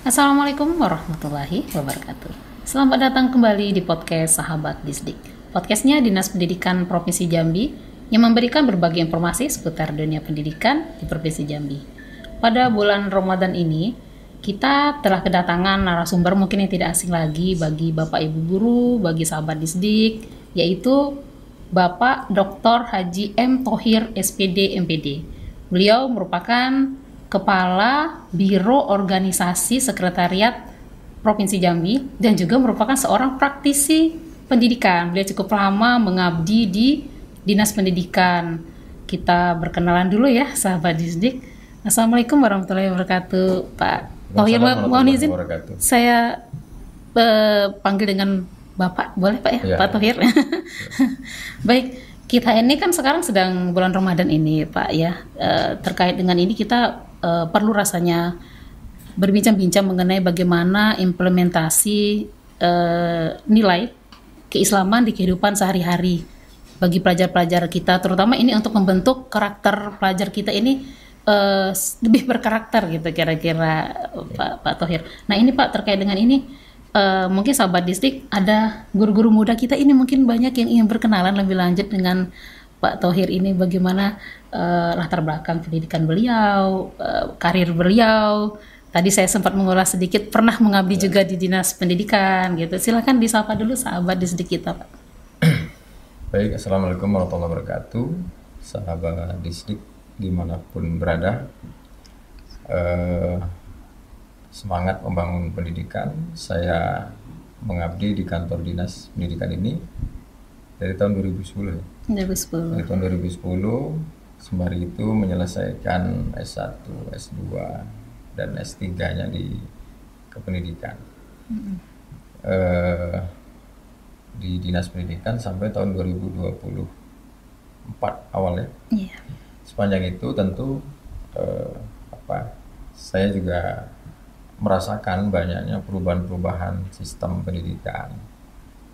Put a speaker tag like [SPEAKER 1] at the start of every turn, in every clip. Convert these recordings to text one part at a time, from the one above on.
[SPEAKER 1] Assalamualaikum warahmatullahi wabarakatuh. Selamat datang kembali di podcast Sahabat Disdik. Podcastnya Dinas Pendidikan Provinsi Jambi yang memberikan berbagai informasi seputar dunia pendidikan di Provinsi Jambi. Pada bulan Ramadan ini, kita telah kedatangan narasumber mungkin yang tidak asing lagi bagi Bapak Ibu Guru, bagi Sahabat Disdik, yaitu Bapak Dr. Haji M. Thohir, SPD, MPD. Beliau merupakan Kepala Biro Organisasi Sekretariat Provinsi Jambi dan juga merupakan seorang praktisi pendidikan. Beliau cukup lama mengabdi di Dinas Pendidikan. Kita berkenalan dulu ya, Sahabat Disdik. Assalamualaikum warahmatullahi wabarakatuh, Pak Thohir. Mohon izin, saya panggil dengan Bapak, boleh Pak ya, Pak Thohir? Baik, kita ini kan sekarang sedang bulan Ramadan ini Pak ya. Terkait dengan ini kita perlu rasanya berbincang-bincang mengenai bagaimana implementasi nilai keislaman di kehidupan sehari-hari bagi pelajar-pelajar kita, terutama ini untuk membentuk karakter pelajar kita ini lebih berkarakter gitu kira-kira Pak Thohir. Nah ini Pak, terkait dengan ini mungkin Sahabat Disdik ada guru-guru muda kita ini mungkin banyak yang ingin berkenalan lebih lanjut dengan Pak Thohir ini, bagaimana latar belakang pendidikan beliau, karir beliau. Tadi saya sempat mengulas sedikit, pernah mengabdi juga di Dinas Pendidikan gitu. Silakan disapa dulu Sahabat Disdik kita, Pak.
[SPEAKER 2] Baik, Assalamualaikum warahmatullahi wabarakatuh. Sahabat Disdik dimanapun berada, semangat membangun pendidikan. Saya mengabdi di kantor Dinas Pendidikan ini dari tahun 2010 ya. 2010. Dari tahun 2010, sembari itu menyelesaikan S1, S2, dan S3-nya di kependidikan. Di Dinas Pendidikan sampai tahun 2024 awalnya. Yeah. Sepanjang itu tentu saya juga merasakan banyaknya perubahan-perubahan sistem pendidikan,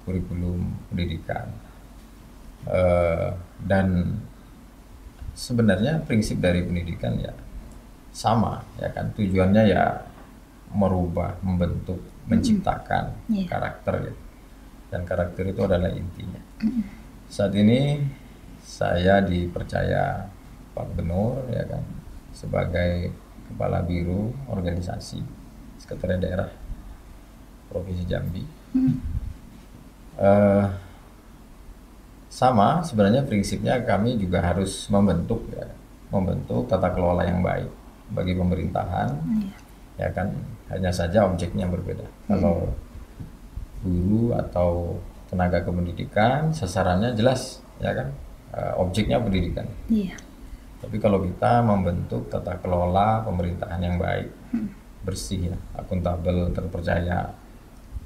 [SPEAKER 2] kurikulum pendidikan, dan sebenarnya prinsip dari pendidikan ya sama ya kan, tujuannya ya merubah, membentuk, menciptakan karakter ya. Dan karakter itu adalah intinya. Saat ini saya dipercaya Pak Gubernur ya kan sebagai Kepala Biro Organisasi Sekretariat Daerah Provinsi Jambi. Sama sebenarnya prinsipnya, kami juga harus membentuk tata kelola yang baik bagi pemerintahan ya kan, hanya saja objeknya berbeda. Kalau guru atau tenaga kependidikan sasarannya jelas ya kan, objeknya pendidikan. Tapi kalau kita membentuk tata kelola pemerintahan yang baik, bersih ya, akuntabel, terpercaya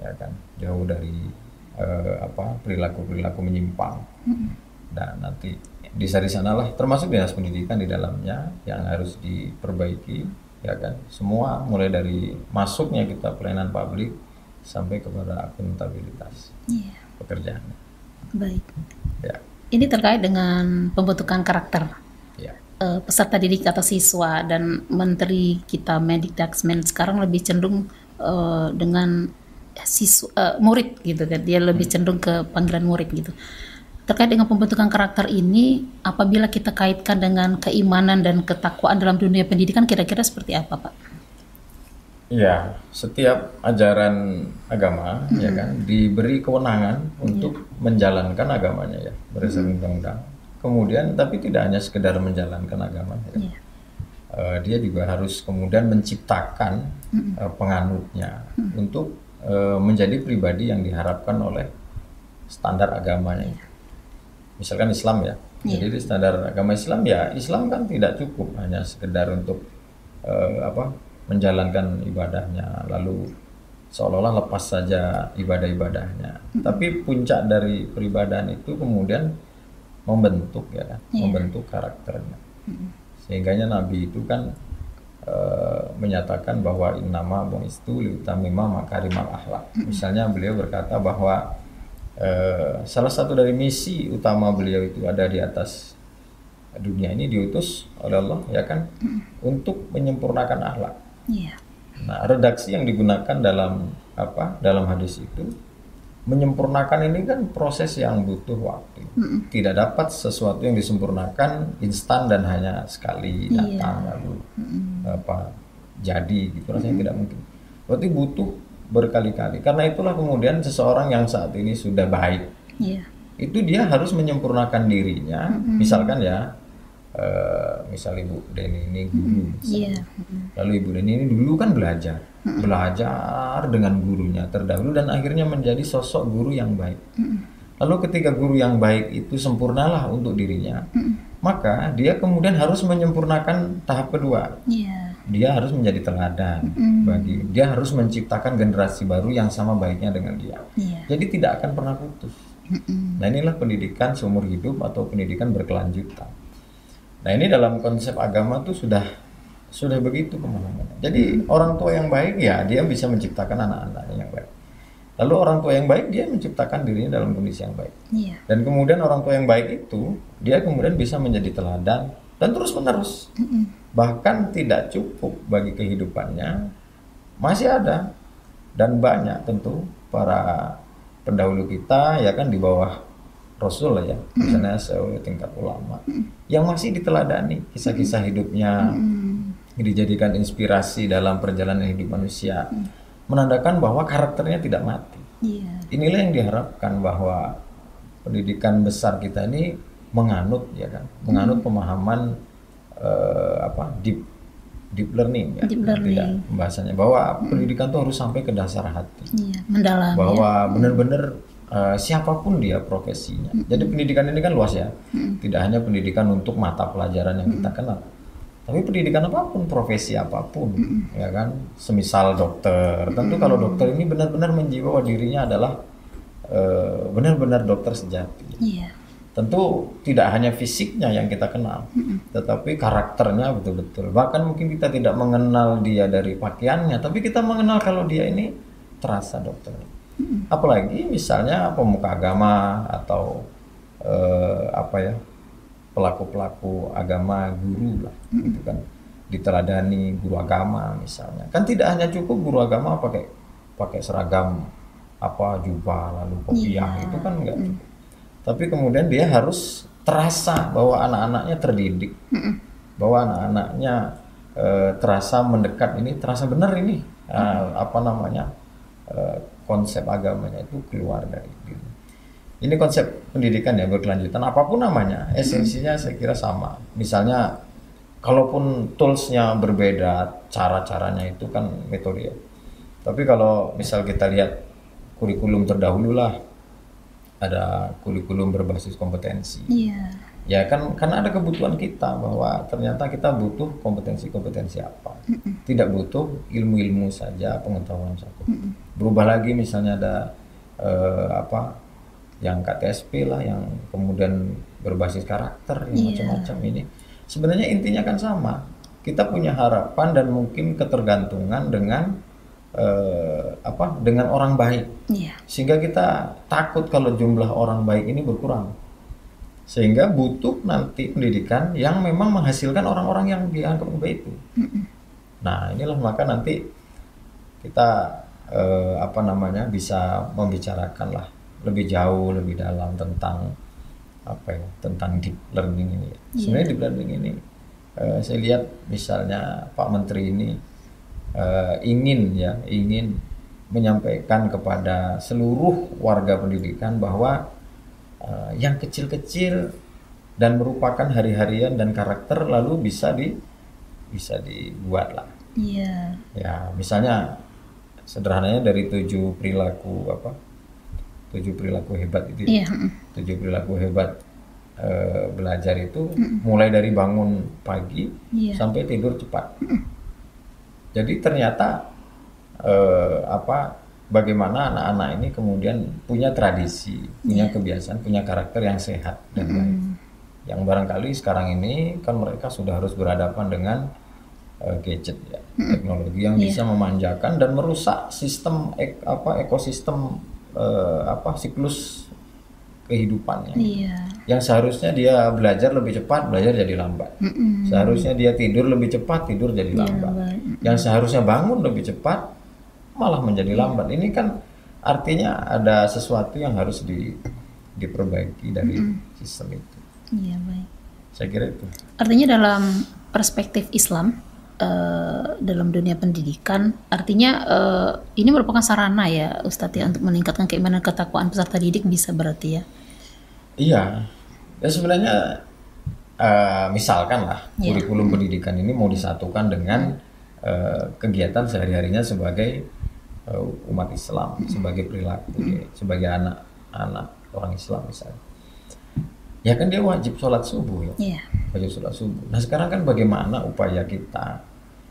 [SPEAKER 2] ya kan, jauh dari perilaku menyimpang. Dan nanti di sanalah termasuk Dinas Pendidikan di dalamnya yang harus diperbaiki ya kan, semua mulai dari masuknya kita pelayanan publik sampai kepada akuntabilitas pekerjaan. Baik. Ya.
[SPEAKER 1] Ini terkait dengan pembentukan karakter peserta didik atau siswa, dan Menteri kita Mendikdaksmen sekarang lebih cenderung dengan murid gitu kan, dia lebih cenderung ke panggilan murid gitu. Terkait dengan pembentukan karakter ini, apabila kita kaitkan dengan keimanan dan ketakwaan dalam dunia pendidikan, kira-kira seperti apa Pak?
[SPEAKER 2] Ya, setiap ajaran agama ya kan diberi kewenangan untuk menjalankan agamanya ya berdasarkan undang-undang. Kemudian tapi tidak hanya sekedar menjalankan agama ya. Dia juga harus kemudian menciptakan penganutnya untuk menjadi pribadi yang diharapkan oleh standar agamanya. Misalkan Islam ya. Jadi di standar agama Islam ya, Islam kan tidak cukup hanya sekedar untuk menjalankan ibadahnya lalu seolah-olah lepas saja ibadah-ibadahnya. Tapi puncak dari peribadahan itu kemudian membentuk ya, membentuk karakternya. Sehingganya Nabi itu kan menyatakan bahwa innama bu'istu liutamima makarimal akhlak. Misalnya beliau berkata bahwa salah satu dari misi utama beliau itu ada di atas dunia ini, diutus oleh Allah ya kan, untuk menyempurnakan akhlak. Nah, redaksi yang digunakan dalam hadis itu menyempurnakan ini kan proses yang butuh waktu. Tidak dapat sesuatu yang disempurnakan instan dan hanya sekali datang lalu jadi gitu, rasanya tidak mungkin. Berarti butuh berkali-kali. Karena itulah kemudian seseorang yang saat ini sudah baik, itu dia harus menyempurnakan dirinya. Misalkan ya, misal Ibu Deni ini guru, lalu Ibu Deni ini dulu kan belajar dengan gurunya terdahulu dan akhirnya menjadi sosok guru yang baik. Lalu ketika guru yang baik itu sempurnalah untuk dirinya, maka dia kemudian harus menyempurnakan tahap kedua. Dia harus menjadi teladan dia harus menciptakan generasi baru yang sama baiknya dengan dia. Jadi tidak akan pernah putus. Nah, inilah pendidikan seumur hidup atau pendidikan berkelanjutan. Nah, ini dalam konsep agama tuh sudah begitu pemahamannya. Jadi orang tua yang baik ya dia bisa menciptakan anak-anaknya yang baik. Lalu orang tua yang baik dia menciptakan dirinya dalam kondisi yang baik. Dan kemudian orang tua yang baik itu dia kemudian bisa menjadi teladan dan terus menerus. Bahkan tidak cukup bagi kehidupannya, masih ada dan banyak tentu para pendahulu kita ya kan di bawah Rasul lah ya, misalnya tingkat ulama yang masih diteladani kisah-kisah hidupnya, dijadikan inspirasi dalam perjalanan hidup manusia, menandakan bahwa karakternya tidak mati. Inilah yang diharapkan, bahwa pendidikan besar kita ini menganut ya kan, menganut pemahaman deep learning ya, tidak pembahasannya, bahwa pendidikan itu harus sampai ke dasar hati,
[SPEAKER 1] mendalam,
[SPEAKER 2] bahwa benar-benar siapapun dia profesinya. Jadi pendidikan ini kan luas ya, tidak hanya pendidikan untuk mata pelajaran yang kita kenal, tapi pendidikan apapun, profesi apapun, ya kan. Semisal dokter, tentu kalau dokter ini benar-benar menjiwa dirinya adalah benar-benar dokter sejati. Tentu tidak hanya fisiknya yang kita kenal, tetapi karakternya betul-betul. Bahkan mungkin kita tidak mengenal dia dari pakaiannya, tapi kita mengenal kalau dia ini terasa dokter. Apalagi misalnya pemuka agama atau pelaku-pelaku agama, guru lah, gitu kan, diteladani guru agama misalnya. Kan tidak hanya cukup guru agama pakai seragam jubah lalu kopiah, itu kan enggak cukup. Tapi kemudian dia harus terasa bahwa anak-anaknya terdidik, bahwa anak-anaknya terasa mendekat, ini terasa benar ini konsep agamanya itu keluar dari diri. Ini konsep pendidikan ya berkelanjutan, apapun namanya, esensinya saya kira sama. Misalnya kalaupun toolsnya berbeda, cara-caranya itu kan metode ya. Tapi kalau misal kita lihat kurikulum terdahulu lah, ada kurikulum berbasis kompetensi. Ya kan, karena ada kebutuhan kita bahwa ternyata kita butuh kompetensi-kompetensi apa. Tidak butuh ilmu-ilmu saja, pengetahuan saja. Berubah lagi misalnya ada yang KTSP lah, yang kemudian berbasis karakter, yang macam-macam ini. Sebenarnya intinya kan sama. Kita punya harapan dan mungkin ketergantungan dengan dengan orang baik, sehingga kita takut kalau jumlah orang baik ini berkurang, sehingga butuh nanti pendidikan yang memang menghasilkan orang-orang yang dianggap baik itu. Nah, inilah maka nanti kita bisa membicarakan lah lebih jauh, lebih dalam tentang tentang deep learning ini. Sebenarnya deep learning ini saya lihat misalnya Pak Menteri ini ingin menyampaikan kepada seluruh warga pendidikan bahwa yang kecil-kecil dan merupakan hari-harian dan karakter lalu bisa dibuat lah. Ya, misalnya sederhananya dari 7 perilaku hebat itu. 7 perilaku hebat belajar itu mulai dari bangun pagi sampai tidur cepat. Jadi ternyata bagaimana anak-anak ini kemudian punya tradisi, punya kebiasaan, punya karakter yang sehat dan baik. Yang barangkali sekarang ini kan mereka sudah harus berhadapan dengan gadget ya, teknologi yang bisa memanjakan dan merusak sistem ekosistem siklus kehidupannya. Yang seharusnya dia belajar lebih cepat, belajar jadi lambat. Seharusnya dia tidur lebih cepat, tidur jadi lambat. Yang seharusnya bangun lebih cepat, malah menjadi lambat. Ini kan artinya ada sesuatu yang harus diperbaiki dari sistem itu.
[SPEAKER 1] Iya, baik.
[SPEAKER 2] Saya kira itu.
[SPEAKER 1] Artinya dalam perspektif Islam, dalam dunia pendidikan, artinya ini merupakan sarana ya Ustadz ya, untuk meningkatkan keimanan ketakwaan peserta didik bisa berarti ya?
[SPEAKER 2] Iya, ya sebenarnya misalkan lah kurikulum pendidikan ini mau disatukan dengan kegiatan sehari-harinya sebagai umat Islam, sebagai perilaku, sebagai anak orang Islam misalnya. Ya kan dia wajib sholat subuh ya, wajib sholat subuh. Nah sekarang kan bagaimana upaya kita,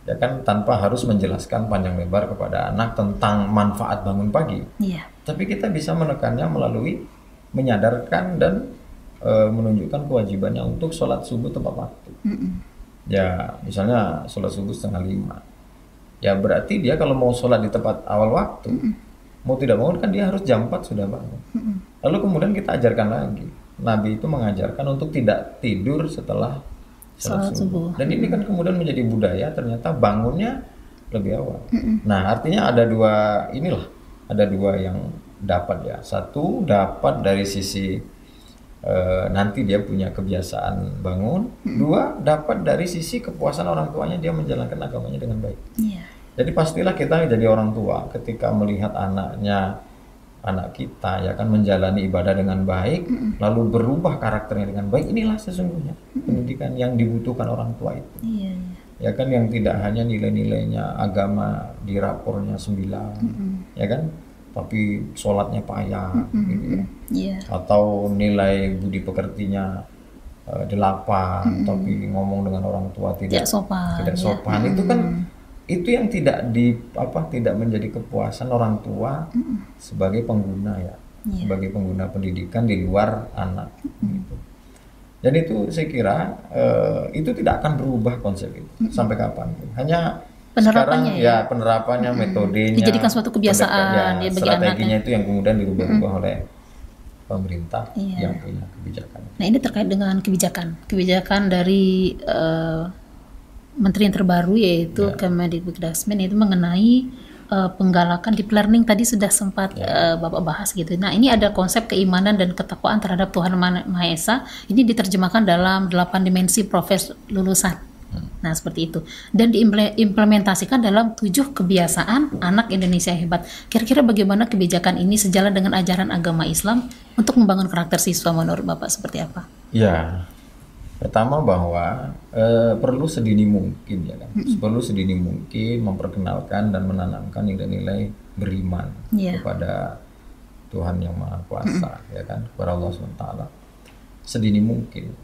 [SPEAKER 2] ya kan tanpa harus menjelaskan panjang lebar kepada anak tentang manfaat bangun pagi, tapi kita bisa menekannya melalui menyadarkan dan menunjukkan kewajibannya untuk sholat subuh tepat waktu. Ya misalnya sholat subuh 4:30, ya berarti dia kalau mau sholat di tepat awal waktu, mau tidak mau kan dia harus jam 4 sudah bangun. Lalu kemudian kita ajarkan lagi, Nabi itu mengajarkan untuk tidak tidur setelah sholat subuh. Dan ini kan kemudian menjadi budaya, ternyata bangunnya lebih awal. Nah artinya ada dua yang dapat ya. Satu dapat dari sisi nanti dia punya kebiasaan bangun. Dua dapat dari sisi kepuasan orang tuanya, dia menjalankan agamanya dengan baik. Jadi pastilah kita jadi orang tua ketika melihat anak kita ya kan menjalani ibadah dengan baik, lalu berubah karakternya dengan baik, inilah sesungguhnya pendidikan yang dibutuhkan orang tua itu. Ya kan, yang tidak hanya nilai-nilainya agama di rapornya 9, ya kan, tapi sholatnya payah gitu ya. Atau nilai budi pekertinya 8, tapi ngomong dengan orang tua tidak sopan. Itu kan itu yang tidak menjadi kepuasan orang tua sebagai pengguna ya, sebagai pengguna pendidikan di luar anak gitu. Dan itu saya kira itu tidak akan berubah konsep itu sampai kapan. Hanya sekarang ya penerapannya, metodenya
[SPEAKER 1] dijadikan suatu kebiasaan ya, bagi
[SPEAKER 2] strateginya itu yang kemudian dirubah-ubah oleh pemerintah yang punya kebijakan.
[SPEAKER 1] Nah ini terkait dengan kebijakan dari Menteri yang terbaru yaitu Kemendikbudristek itu mengenai penggalakan deep learning, tadi sudah sempat Bapak bahas gitu. Nah ini ada konsep keimanan dan ketakwaan terhadap Tuhan Maha Esa, ini diterjemahkan dalam 8 dimensi profes lulusan. Nah seperti itu, dan diimplementasikan dalam 7 kebiasaan anak Indonesia hebat. Kira-kira bagaimana kebijakan ini sejalan dengan ajaran agama Islam untuk membangun karakter siswa menurut Bapak seperti apa?
[SPEAKER 2] Ya, pertama bahwa perlu sedini mungkin ya kan, perlu sedini mungkin memperkenalkan dan menanamkan nilai-nilai beriman kepada Tuhan yang Maha Kuasa, ya kan, kepada Allah SWT sedini mungkin.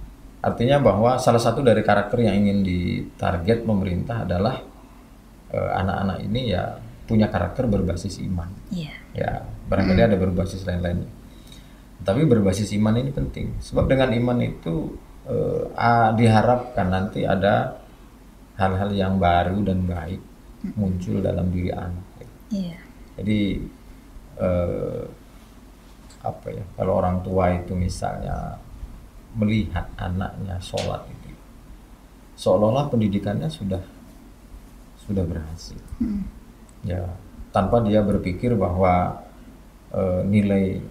[SPEAKER 2] Artinya bahwa salah satu dari karakter yang ingin ditarget pemerintah adalah anak-anak ini ya punya karakter berbasis iman. Ya, barangkali ada berbasis lain-lainnya. Tapi berbasis iman ini penting, sebab dengan iman itu diharapkan nanti ada hal-hal yang baru dan baik muncul dalam diri anak. Jadi kalau orang tua itu misalnya melihat anaknya sholat itu, seolah-olah pendidikannya sudah berhasil. Ya, tanpa dia berpikir bahwa nilai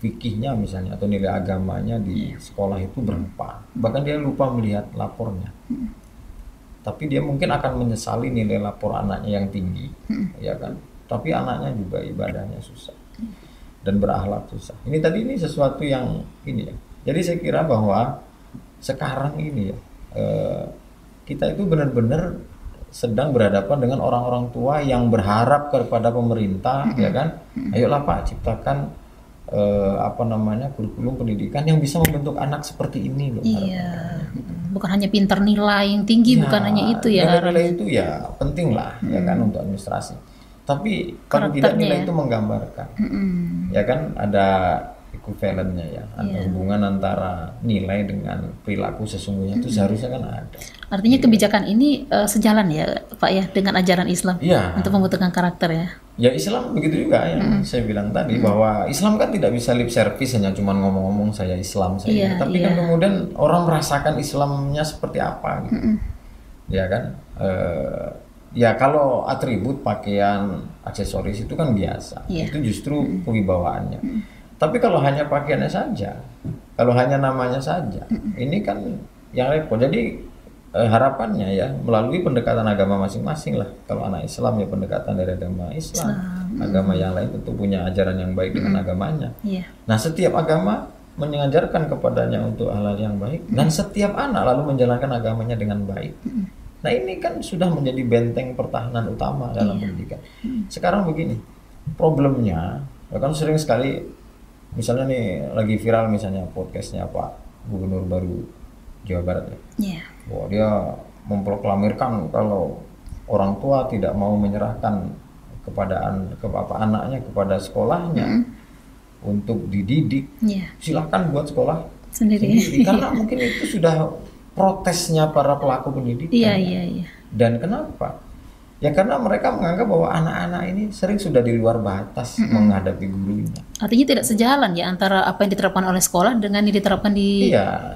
[SPEAKER 2] fikihnya misalnya atau nilai agamanya di sekolah itu berapa. Bahkan dia lupa melihat lapornya. Tapi dia mungkin akan menyesali nilai lapor anaknya yang tinggi, ya kan. Tapi anaknya juga ibadahnya susah dan berakhlak susah. Ini sesuatu yang ini ya. Jadi saya kira bahwa sekarang ini ya kita itu benar-benar sedang berhadapan dengan orang-orang tua yang berharap kepada pemerintah, ya kan. Ayolah Pak, ciptakan kurikulum pendidikan yang bisa membentuk anak seperti ini loh.
[SPEAKER 1] Bukan hanya pintar nilai yang tinggi, bukan hanya itu ya.
[SPEAKER 2] Nilai itu ya penting lah, ya kan, untuk administrasi. Tapi paling tidak nilai itu menggambarkan, ya kan, ada equivalentnya ya, hubungan antara nilai dengan perilaku sesungguhnya itu seharusnya kan ada.
[SPEAKER 1] Artinya kebijakan ini sejalan ya Pak ya dengan ajaran Islam untuk membentukkan karakter ya.
[SPEAKER 2] Ya Islam begitu juga yang saya bilang tadi bahwa Islam kan tidak bisa lip service hanya cuma ngomong-ngomong saya Islam saja, tapi kan kemudian orang merasakan Islamnya seperti apa gitu. Ya kan, ya kalau atribut pakaian aksesoris itu kan biasa, itu justru kewibawaannya. Tapi kalau hanya pakaiannya saja, kalau hanya namanya saja, ini kan yang repot. Jadi harapannya ya melalui pendekatan agama masing-masing lah. Kalau anak Islam ya pendekatan dari agama Islam. Agama yang lain tentu punya ajaran yang baik dengan agamanya. Nah setiap agama mengajarkan kepadanya untuk hal-hal yang baik, dan setiap anak lalu menjalankan agamanya dengan baik. Nah ini kan sudah menjadi benteng pertahanan utama dalam pendidikan. Sekarang begini, problemnya ya kan sering sekali, misalnya nih lagi viral misalnya podcastnya Pak Gubernur baru Jawa Barat ya, bahwa dia memproklamirkan kalau orang tua tidak mau menyerahkan kepada anaknya kepada sekolahnya untuk dididik, silahkan buat sekolah sendiri. Karena mungkin itu sudah protesnya para pelaku pendidikan. Dan kenapa? Ya karena mereka menganggap bahwa anak-anak ini sering sudah di luar batas menghadapi gurunya.
[SPEAKER 1] Artinya tidak sejalan ya antara apa yang diterapkan oleh sekolah dengan yang diterapkan di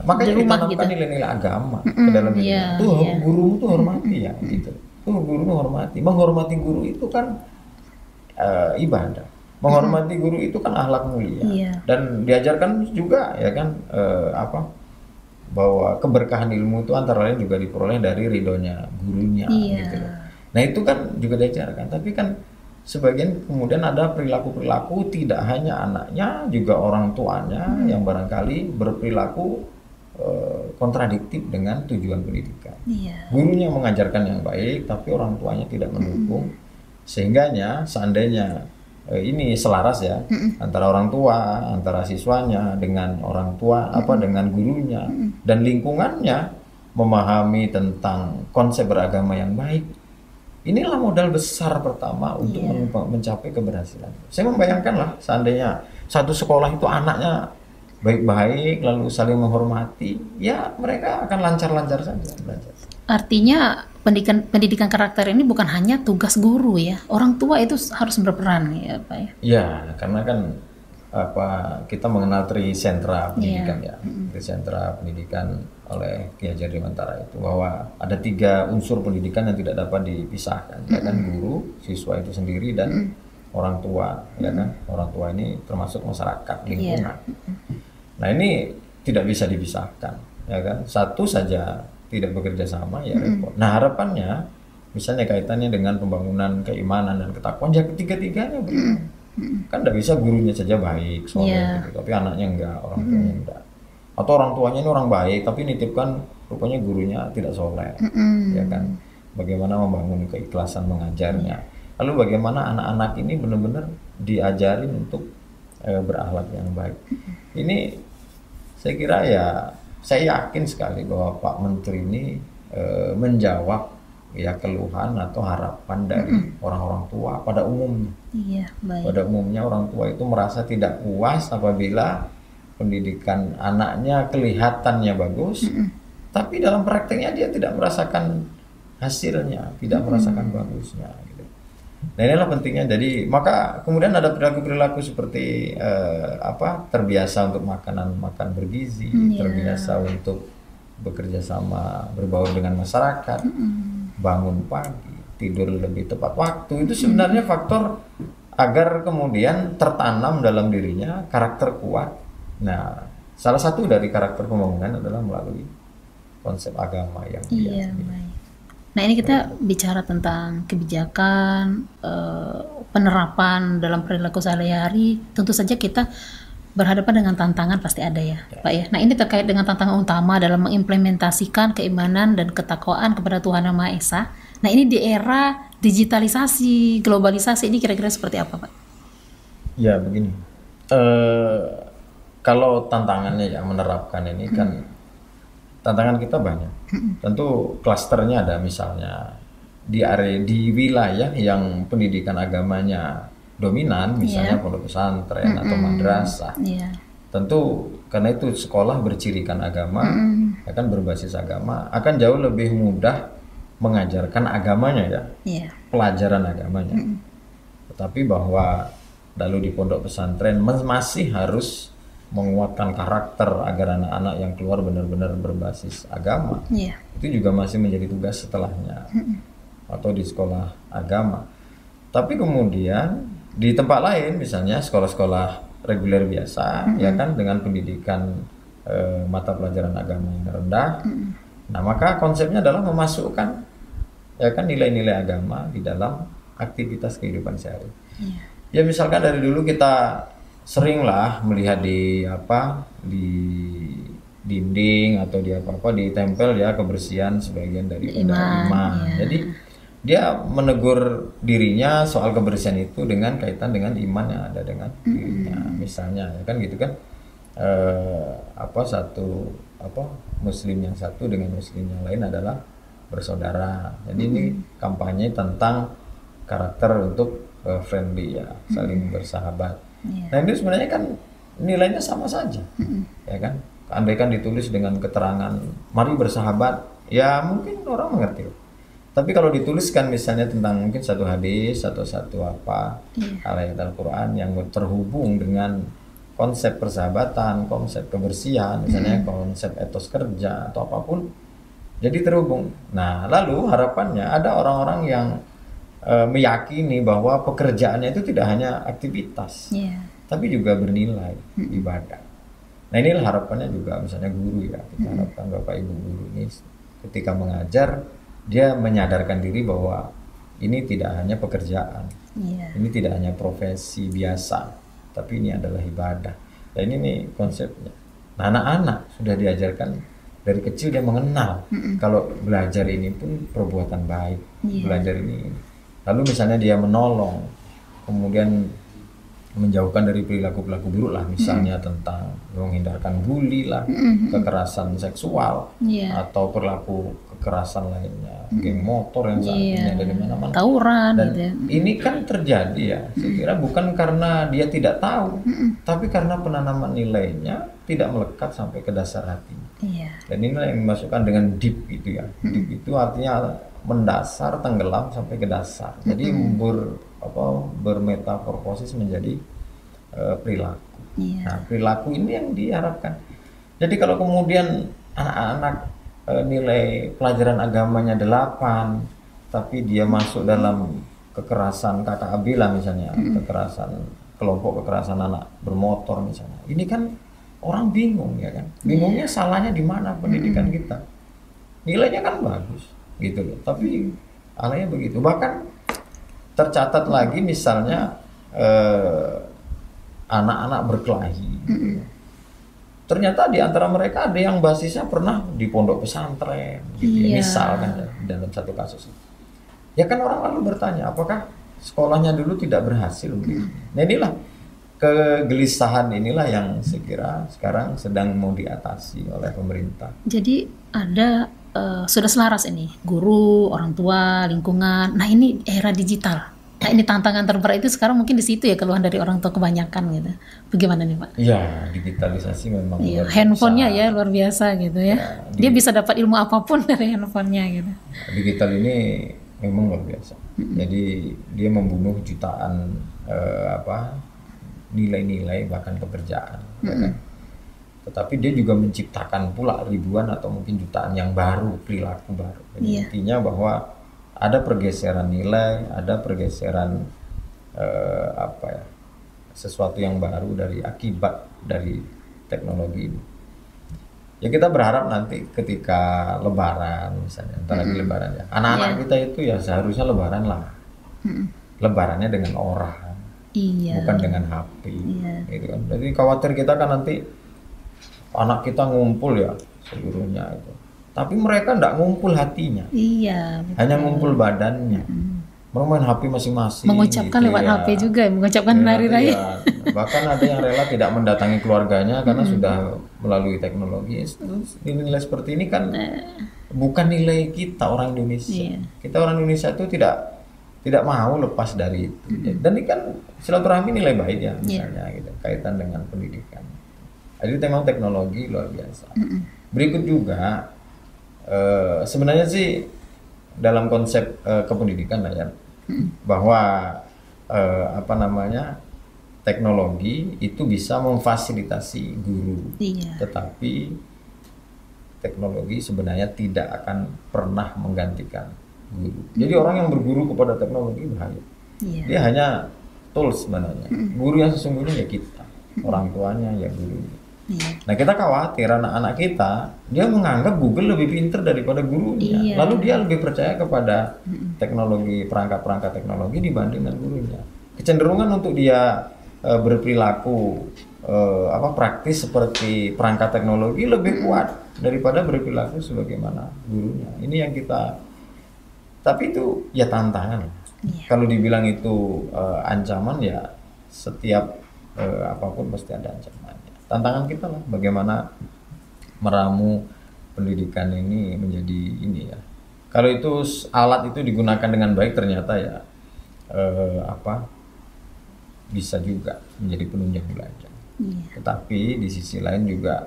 [SPEAKER 2] makanya
[SPEAKER 1] di rumah
[SPEAKER 2] ditanamkan nilai-nilai agama ke dalam diri. Guru tuh hormati ya gitu. Guru hormati. Menghormati guru itu kan ibadah. Menghormati guru itu kan akhlak mulia. Dan diajarkan juga ya kan bahwa keberkahan ilmu itu antara lain juga diperoleh dari ridhonya gurunya gitu loh. Nah itu kan juga diajarkan, tapi kan sebagian kemudian ada perilaku-perilaku tidak hanya anaknya, juga orang tuanya yang barangkali berperilaku kontradiktif dengan tujuan pendidikan. Gurunya mengajarkan yang baik, tapi orang tuanya tidak mendukung, sehingganya seandainya ini selaras ya antara orang tua, antara siswanya dengan orang tua dengan gurunya dan lingkungannya memahami tentang konsep beragama yang baik. Inilah modal besar pertama untuk mencapai keberhasilan. Saya membayangkan lah seandainya satu sekolah itu anaknya baik-baik lalu saling menghormati, ya mereka akan lancar-lancar saja belajar.
[SPEAKER 1] Artinya pendidikan karakter ini bukan hanya tugas guru ya, orang tua itu harus berperan ya Pak ya.
[SPEAKER 2] Ya, karena kan kita mengenal trisentra pendidikan trisentra pendidikan oleh Ki Hajar Dewantara itu bahwa ada 3 unsur pendidikan yang tidak dapat dipisahkan, ya kan, guru, siswa itu sendiri dan orang tua, ya kan. Orang tua ini termasuk masyarakat lingkungan. Nah ini tidak bisa dipisahkan, ya kan. Satu saja tidak bekerja sama ya repot. Nah harapannya misalnya kaitannya dengan pembangunan keimanan dan ketakwaan, ya ketiga-tiganya kan tidak bisa gurunya saja baik soalnya gitu, tapi anaknya enggak, orang tuanya enggak, atau orang tuanya ini orang baik tapi nitipkan rupanya gurunya tidak soleh, ya kan. Bagaimana membangun keikhlasan mengajarnya, lalu bagaimana anak-anak ini benar-benar diajarin untuk berakhlak yang baik. Ini saya kira ya, saya yakin sekali bahwa Pak Menteri ini menjawab ya keluhan atau harapan dari orang-orang tua pada umumnya. Pada umumnya orang tua itu merasa tidak puas apabila pendidikan anaknya kelihatannya bagus, tapi dalam prakteknya dia tidak merasakan hasilnya, tidak merasakan bagusnya. Gitu. Nah inilah pentingnya. Jadi maka kemudian ada perilaku-perilaku seperti terbiasa untuk makan bergizi, terbiasa untuk bekerja sama, berbaur dengan masyarakat, bangun pagi, tidur lebih tepat waktu, itu sebenarnya faktor agar kemudian tertanam dalam dirinya karakter kuat. Nah, salah satu dari karakter pembangunan adalah melalui konsep agama yang
[SPEAKER 1] Nah ini kita bicara tentang kebijakan, penerapan dalam perilaku sehari-hari. Tentu saja kita berhadapan dengan tantangan pasti ada ya Pak ya. Nah ini terkait dengan tantangan utama dalam mengimplementasikan keimanan dan ketakwaan kepada Tuhan Yang Maha Esa. Nah ini di era digitalisasi, globalisasi ini kira-kira seperti apa Pak?
[SPEAKER 2] Ya begini, kalau tantangannya yang menerapkan ini kan tantangan kita banyak. Tentu klasternya ada, misalnya di wilayah yang pendidikan agamanya dominan, misalnya pondok pesantren atau madrasah, tentu karena itu sekolah bercirikan agama, akan berbasis agama, akan jauh lebih mudah mengajarkan agamanya ya,
[SPEAKER 1] Iya.
[SPEAKER 2] pelajaran agamanya. Tetapi bahwa lalu di pondok pesantren masih harus menguatkan karakter agar anak-anak yang keluar benar-benar berbasis agama.
[SPEAKER 1] Iya.
[SPEAKER 2] Itu juga masih menjadi tugas setelahnya, atau di sekolah agama. Tapi kemudian di tempat lain, misalnya sekolah-sekolah reguler biasa, ya kan, dengan pendidikan mata pelajaran agama yang rendah. Nah, maka konsepnya adalah memasukkan, ya kan, nilai-nilai agama di dalam aktivitas kehidupan sehari.
[SPEAKER 1] Iya.
[SPEAKER 2] Ya misalkan dari dulu kita seringlah melihat di dinding atau di ditempel ya kebersihan sebagian dari iman.
[SPEAKER 1] Ya.
[SPEAKER 2] Jadi dia menegur dirinya soal kebersihan itu dengan kaitan dengan iman yang ada dengan dirinya, misalnya, ya kan, gitu kan. Muslim yang satu dengan muslim yang lain adalah bersaudara. Jadi ini kampanye tentang karakter untuk friendly ya, saling bersahabat. Nah ini sebenarnya kan nilainya sama saja, ya kan. Andaikan ditulis dengan keterangan mari bersahabat, ya mungkin orang mengerti. Tapi kalau dituliskan misalnya tentang mungkin satu hadis atau satu ayat Al-Quran yang terhubung dengan konsep persahabatan, konsep kebersihan, misalnya konsep etos kerja atau apapun, jadi terhubung. Nah lalu harapannya ada orang-orang yang meyakini bahwa pekerjaannya itu tidak hanya aktivitas, tapi juga bernilai ibadah. Nah inilah harapannya juga misalnya guru ya, kita harapkan Bapak Ibu guru ini ketika mengajar, dia menyadarkan diri bahwa ini tidak hanya pekerjaan, ini tidak hanya profesi biasa, tapi ini adalah ibadah. Dan ini nih konsepnya. Nah anak-anak sudah diajarkan dari kecil, dia mengenal kalau belajar ini pun perbuatan baik, belajar ini. Lalu misalnya dia menolong, kemudian menjauhkan dari perilaku-perilaku buruk lah, misalnya tentang menghindarkan bully lah, kekerasan seksual, atau perilaku kekerasan lainnya, geng motor yang saat ini ada di mana-mana,
[SPEAKER 1] tawuran.
[SPEAKER 2] Dan
[SPEAKER 1] gitu ya.
[SPEAKER 2] ini kan terjadi ya, saya kira bukan karena dia tidak tahu, tapi karena penanaman nilainya tidak melekat sampai ke dasar hatinya. Dan inilah yang dimasukkan dengan deep itu ya. Deep itu artinya mendasar, tenggelam sampai ke dasar. Jadi bermetaforposis menjadi perilaku. Nah, perilaku ini yang diharapkan. Jadi kalau kemudian anak-anak nilai pelajaran agamanya 8, tapi dia masuk dalam kekerasan kakak Abila misalnya, kelompok kekerasan anak bermotor misalnya. Ini kan orang bingung ya kan. Bingungnya salahnya di mana pendidikan kita. Nilainya kan bagus gitu loh, tapi alanya begitu. Bahkan tercatat lagi misalnya anak-anak berkelahi. Ternyata di antara mereka ada yang basisnya pernah di pondok pesantren, gitu ya, misalkan ya, dalam satu kasus itu. Ya kan orang lalu bertanya, apakah sekolahnya dulu tidak berhasil? Nah inilah kegelisahan inilah yang saya kira sekarang sedang mau diatasi oleh pemerintah.
[SPEAKER 1] Jadi ada sudah selaras ini, guru, orang tua, lingkungan. Nah ini era digital. Nah ini tantangan terberat itu sekarang mungkin di situ ya, keluhan dari orang tua kebanyakan gitu. Bagaimana nih Pak?
[SPEAKER 2] Iya, digitalisasi memang luar biasa.
[SPEAKER 1] Handphonenya ya luar biasa gitu ya. Dia bisa dapat ilmu apapun dari handphonenya gitu.
[SPEAKER 2] Digital ini memang luar biasa. Jadi dia membunuh jutaan nilai-nilai bahkan pekerjaan. Ya kan? Tetapi dia juga menciptakan pula ribuan atau mungkin jutaan yang baru, perilaku baru. Jadi intinya bahwa ada pergeseran nilai, ada pergeseran sesuatu yang baru dari akibat dari teknologi ini. Ya kita berharap nanti ketika Lebaran misalnya, entar lagi Lebaran ya, anak-anak kita itu ya seharusnya Lebaran lah, Lebarannya dengan orang, bukan dengan HP, gitu kan. Jadi khawatir kita kan nanti anak kita ngumpul ya seluruhnya itu. Tapi mereka enggak ngumpul hatinya. Hanya ngumpul badannya. Bermain HP masing-masing.
[SPEAKER 1] Mengucapkan
[SPEAKER 2] gitu
[SPEAKER 1] lewat
[SPEAKER 2] ya.
[SPEAKER 1] HP juga, mengucapkan hari raya.
[SPEAKER 2] Ya. Bahkan ada yang rela tidak mendatangi keluarganya karena sudah melalui teknologi. Nilai seperti ini kan bukan nilai kita orang Indonesia. Kita orang Indonesia itu tidak mau lepas dari itu. Dan ini kan silaturahmi nilai baik ya misalnya gitu, kaitan dengan pendidikan. Jadi memang teknologi luar biasa. Berikut juga sebenarnya sih dalam konsep kependidikan lah ya, bahwa apa namanya, teknologi itu bisa memfasilitasi guru, tetapi teknologi sebenarnya tidak akan pernah menggantikan guru. Jadi orang yang berguru kepada teknologi bahaya. Dia hanya tools sebenarnya. Guru yang sesungguhnya ya kita, orang tuanya ya guru. Nah kita khawatir anak-anak kita dia menganggap Google lebih pintar daripada gurunya, lalu dia lebih percaya kepada teknologi, perangkat-perangkat teknologi dibanding dengan gurunya. Kecenderungan untuk dia berperilaku praktis seperti perangkat teknologi lebih kuat daripada berperilaku sebagaimana gurunya. Ini yang kita, tapi itu ya tantangan. Kalau dibilang itu ancaman, ya setiap apapun pasti ada ancamannya. Tantangan kita lah bagaimana meramu pendidikan ini menjadi ini ya. Kalau itu alat itu digunakan dengan baik, ternyata ya bisa juga menjadi penunjang belajar. Tetapi di sisi lain juga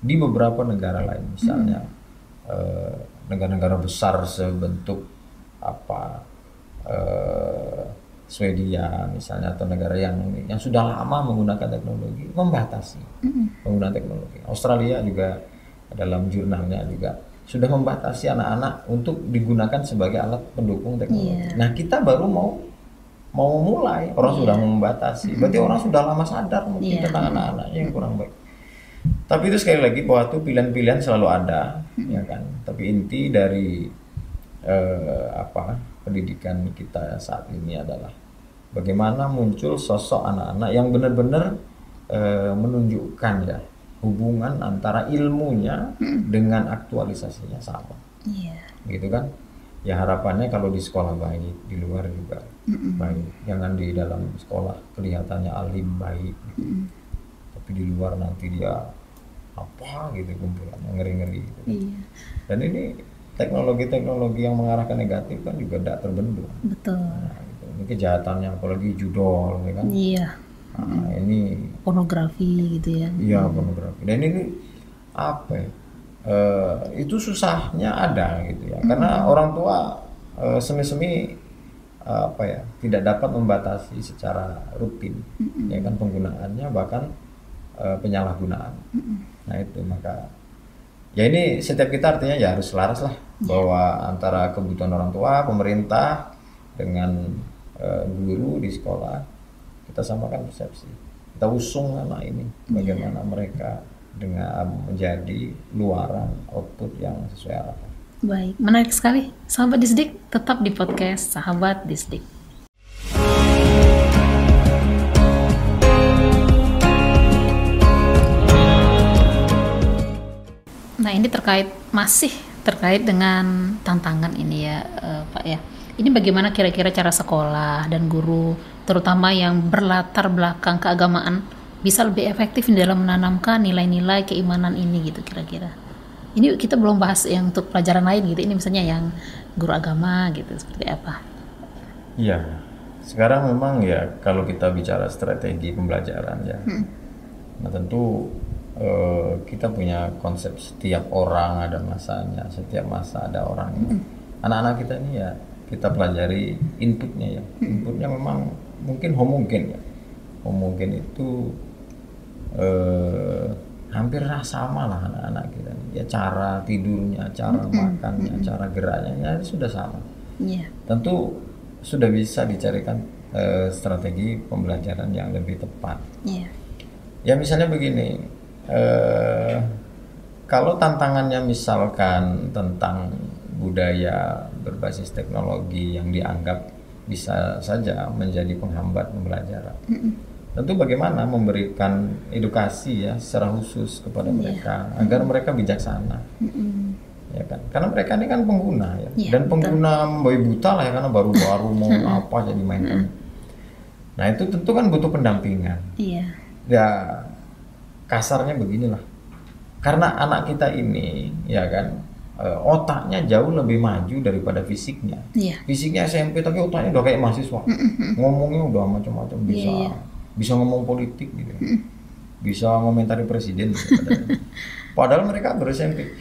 [SPEAKER 2] di beberapa negara lain, misalnya negara-negara besar sebentuk Swedia misalnya, atau negara yang sudah lama menggunakan teknologi, membatasi penggunaan teknologi. Australia juga dalam jurnalnya juga sudah membatasi anak-anak untuk digunakan sebagai alat pendukung teknologi. Nah kita baru mau mulai, orang sudah membatasi. Berarti orang sudah lama sadar mungkin tentang anak-anaknya yang kurang baik. Tapi itu sekali lagi bahwa itu pilihan-pilihan selalu ada, ya kan. Tapi inti dari pendidikan kita saat ini adalah bagaimana muncul sosok anak-anak yang benar-benar menunjukkan ya hubungan antara ilmunya dengan aktualisasinya sama. Gitu kan? Ya harapannya kalau di sekolah baik, di luar juga baik. Jangan di dalam sekolah kelihatannya alim baik, tapi di luar nanti dia kumpulannya ngeri-ngeri gitu. Dan ini teknologi-teknologi yang mengarah ke negatif kan juga tidak terbendung. Betul. Nah, gitu. Ini kejahatannya apalagi judol, ya kan? Nah, ini pornografi gitu ya. Iya, pornografi. Dan ini itu susahnya ada gitu ya. Karena orang tua semi-semi tidak dapat membatasi secara rutin, ya kan, penggunaannya, bahkan penyalahgunaan. Nah itu, maka ya ini setiap kita artinya ya harus selaras lah, bahwa antara kebutuhan orang tua, pemerintah dengan guru di sekolah, kita samakan persepsi, kita usung anak ini bagaimana mereka dengan menjadi luaran output yang sesuai harapan.
[SPEAKER 1] Baik, menarik sekali. Sahabat Disdik, tetap di podcast Sahabat Disdik. Nah ini masih terkait dengan tantangan ini ya Pak ya. Ini bagaimana kira-kira cara sekolah dan guru, terutama yang berlatar belakang keagamaan, bisa lebih efektif dalam menanamkan nilai-nilai keimanan ini gitu kira-kira. Ini kita belum bahas yang untuk pelajaran lain gitu, ini misalnya yang guru agama gitu, seperti apa?
[SPEAKER 2] Iya, sekarang memang ya kalau kita bicara strategi pembelajaran ya, nah tentu kita punya konsep setiap orang ada masanya, setiap masa ada orangnya. Anak-anak kita ini ya kita pelajari inputnya ya, inputnya memang mungkin homogen ya, homogen itu hampir sama lah anak-anak kita ini. Ya cara tidurnya, cara makannya, cara geraknya ya sudah sama. Tentu sudah bisa dicarikan strategi pembelajaran yang lebih tepat. Ya misalnya begini, kalau tantangannya misalkan tentang budaya berbasis teknologi yang dianggap bisa saja menjadi penghambat pembelajaran, tentu bagaimana memberikan edukasi ya secara khusus kepada mereka agar mereka bijaksana, ya kan? Karena mereka ini kan pengguna ya, dan pengguna bayi buta lah ya, karena baru-baru mau apa jadi mainkan. Nah itu tentu kan butuh pendampingan. Ya kasarnya beginilah, karena anak kita ini ya kan otaknya jauh lebih maju daripada fisiknya. Fisiknya SMP tapi otaknya udah kayak mahasiswa, ngomongnya udah macam-macam, bisa ngomong politik gitu. bisa ngomentari presiden. Padahal mereka baru SMP.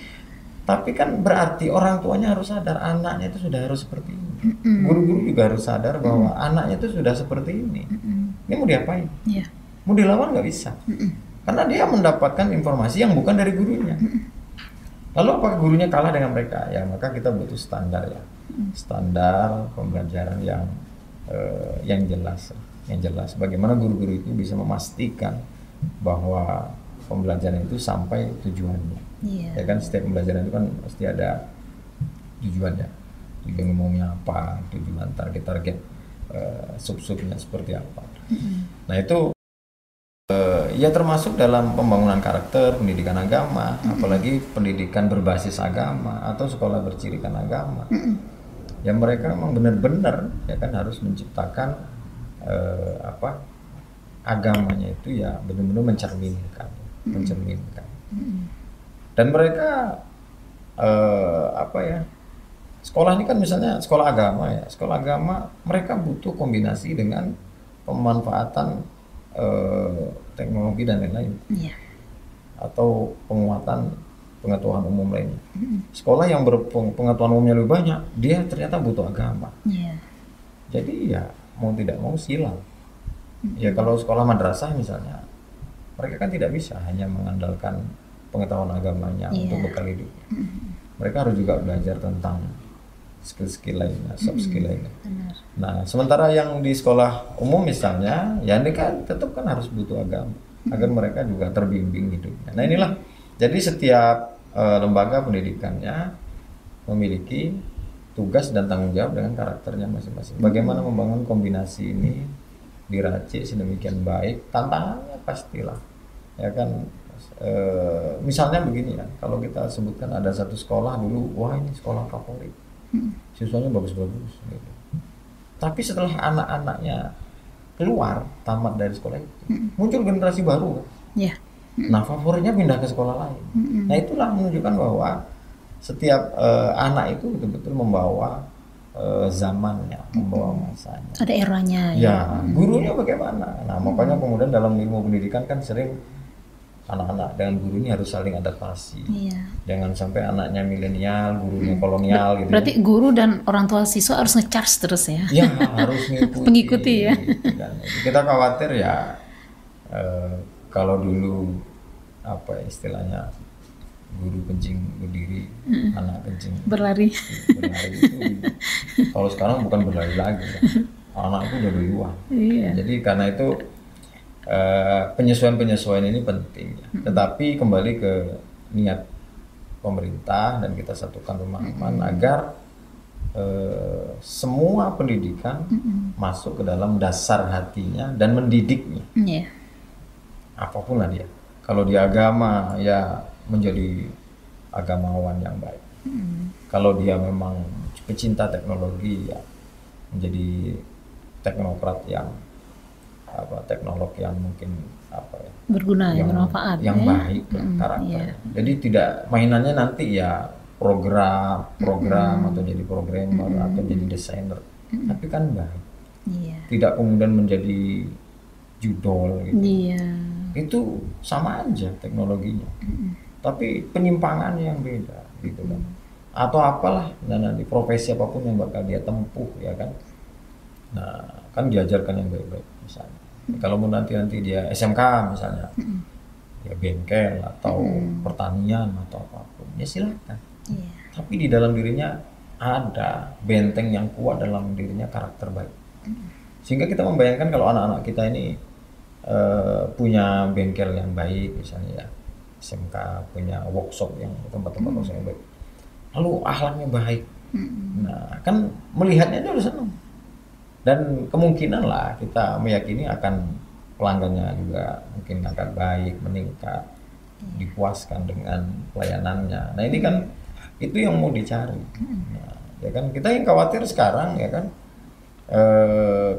[SPEAKER 2] Tapi kan berarti orang tuanya harus sadar anaknya itu sudah harus seperti ini. Guru-guru juga harus sadar bahwa anaknya itu sudah seperti ini. Ini mau diapain?
[SPEAKER 1] Iya.
[SPEAKER 2] Mau dilawan nggak bisa. Karena dia mendapatkan informasi yang bukan dari gurunya. Lalu apakah gurunya kalah dengan mereka? Ya maka kita butuh standar ya. Standar pembelajaran yang jelas. Yang jelas. Bagaimana guru-guru itu bisa memastikan bahwa pembelajaran itu sampai tujuannya. Ya kan setiap pembelajaran itu kan pasti ada tujuannya. Tujuan umumnya apa, tujuan target sub-subnya seperti apa. Nah itu ya termasuk dalam pembangunan karakter, pendidikan agama, apalagi pendidikan berbasis agama atau sekolah bercirikan agama. Ya mereka memang benar-benar ya kan harus menciptakan agamanya itu ya benar-benar mencerminkan. Dan mereka sekolah ini kan misalnya sekolah agama ya, sekolah agama mereka butuh kombinasi dengan pemanfaatan teknologi dan lain-lain, atau penguatan pengetahuan umum lainnya. Sekolah yang berpengetahuan umumnya lebih banyak, dia ternyata butuh agama. Jadi ya mau tidak mau silang. Ya kalau sekolah madrasah misalnya, mereka kan tidak bisa hanya mengandalkan pengetahuan agamanya untuk bekal hidupnya. Mereka harus juga belajar tentang skill-skill lainnya, soft skill lainnya. Nah, sementara yang di sekolah umum misalnya, ya mereka tetap kan harus butuh agama agar mereka juga terbimbing hidupnya. Nah inilah, jadi setiap lembaga pendidikannya memiliki tugas dan tanggung jawab dengan karakternya masing-masing. Bagaimana membangun kombinasi ini diracik sedemikian baik, tantangannya pastilah, ya kan. Misalnya begini ya, kalau kita sebutkan ada satu sekolah dulu, wah ini sekolah favorit, siswanya bagus-bagus gitu. Tapi setelah anak-anaknya keluar tamat dari sekolah itu, muncul generasi baru kan? Nah favoritnya pindah ke sekolah lain. Nah itulah menunjukkan bahwa setiap anak itu betul-betul membawa zamannya, membawa masanya.
[SPEAKER 1] Ada eranya
[SPEAKER 2] ya. Gurunya bagaimana? Nah makanya kemudian dalam ilmu pendidikan kan sering anak-anak dengan guru ini harus saling adaptasi. Jangan sampai anaknya milenial, gurunya kolonial gitu.
[SPEAKER 1] Berarti guru dan orang tua siswa harus nge-charge terus ya?
[SPEAKER 2] Ya harus
[SPEAKER 1] mengikuti ya.
[SPEAKER 2] Kita khawatir ya kalau dulu apa istilahnya guru kencing berdiri, anak kencing berlari itu. Kalau sekarang bukan berlari lagi, ya. Anak itu udah duluan. Jadi karena itu penyesuaian ini penting ya. Tetapi kembali ke niat pemerintah dan kita satukan pemahaman agar semua pendidikan masuk ke dalam dasar hatinya dan mendidiknya. Apapun lah dia. Kalau dia agama ya menjadi agamawan yang baik. Kalau dia memang pecinta teknologi ya menjadi teknokrat teknolog yang mungkin
[SPEAKER 1] berguna, yang bermanfaat,
[SPEAKER 2] yang baik karakternya. Jadi tidak mainannya nanti ya program atau jadi programmer atau jadi desainer, tapi kan baik. Tidak kemudian menjadi judol gitu. Itu sama aja teknologinya, tapi penyimpangannya yang beda gitu kan. Atau apalah, nanti profesi apapun yang bakal dia tempuh ya kan. Nah kan diajarkan yang baik-baik misalnya. Kalau mau nanti dia SMK misalnya, ya bengkel atau pertanian atau apapun, ya silakan. Tapi di dalam dirinya ada benteng yang kuat dalam dirinya karakter baik. Sehingga kita membayangkan kalau anak-anak kita ini punya bengkel yang baik misalnya ya, SMK punya workshop yang tempat-tempat workshop yang baik, lalu akhlaknya baik, nah kan melihatnya dia udah senang. Dan kemungkinan lah kita meyakini akan pelanggannya juga mungkin akan baik, meningkat, dipuaskan dengan pelayanannya. Nah ini kan itu yang mau dicari. Nah, ya kan kita yang khawatir sekarang ya kan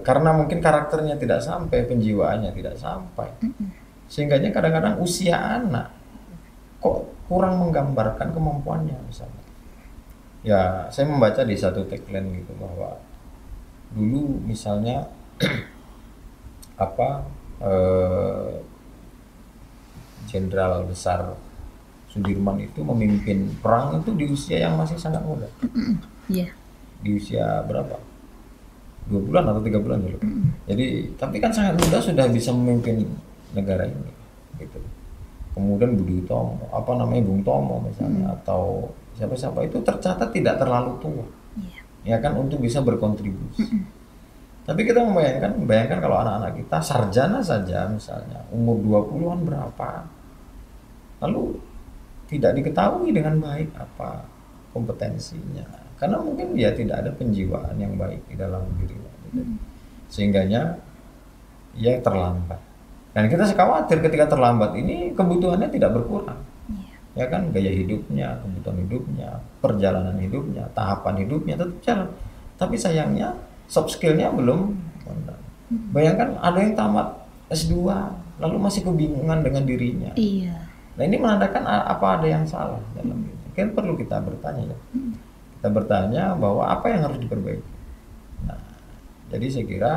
[SPEAKER 2] karena mungkin karakternya tidak sampai, penjiwaannya tidak sampai, sehingga kadang-kadang usia anak kok kurang menggambarkan kemampuannya misalnya. Ya saya membaca di satu tagline gitu bahwa dulu misalnya Jenderal Besar Sudirman itu memimpin perang itu di usia yang masih sangat muda.
[SPEAKER 1] Iya.
[SPEAKER 2] Di usia berapa? 2 bulan atau 3 bulan dulu. Jadi tapi kan sangat muda sudah bisa memimpin negara ini gitu. Kemudian Budi Utomo, Bung Tomo misalnya, atau siapa-siapa itu tercatat tidak terlalu tua. Ya kan, untuk bisa berkontribusi. Tapi kita bayangkan kalau anak-anak kita sarjana saja misalnya umur 20-an berapa, lalu tidak diketahui dengan baik apa kompetensinya, karena mungkin dia tidak ada penjiwaan yang baik di dalam dirinya, sehingganya ia terlambat. Dan kita khawatir ketika terlambat ini kebutuhannya tidak berkurang, ya kan, gaya hidupnya, kebutuhan hidupnya, perjalanan hidupnya, tahapan hidupnya tetap jalan. Tapi sayangnya soft skillnya belum. Bayangkan ada yang tamat S2 lalu masih kebingungan dengan dirinya.
[SPEAKER 1] Iya.
[SPEAKER 2] Nah ini menandakan apa ada yang salah dalam ini. Kan perlu kita bertanya ya. Kita bertanya bahwa apa yang harus diperbaiki. Nah, jadi saya kira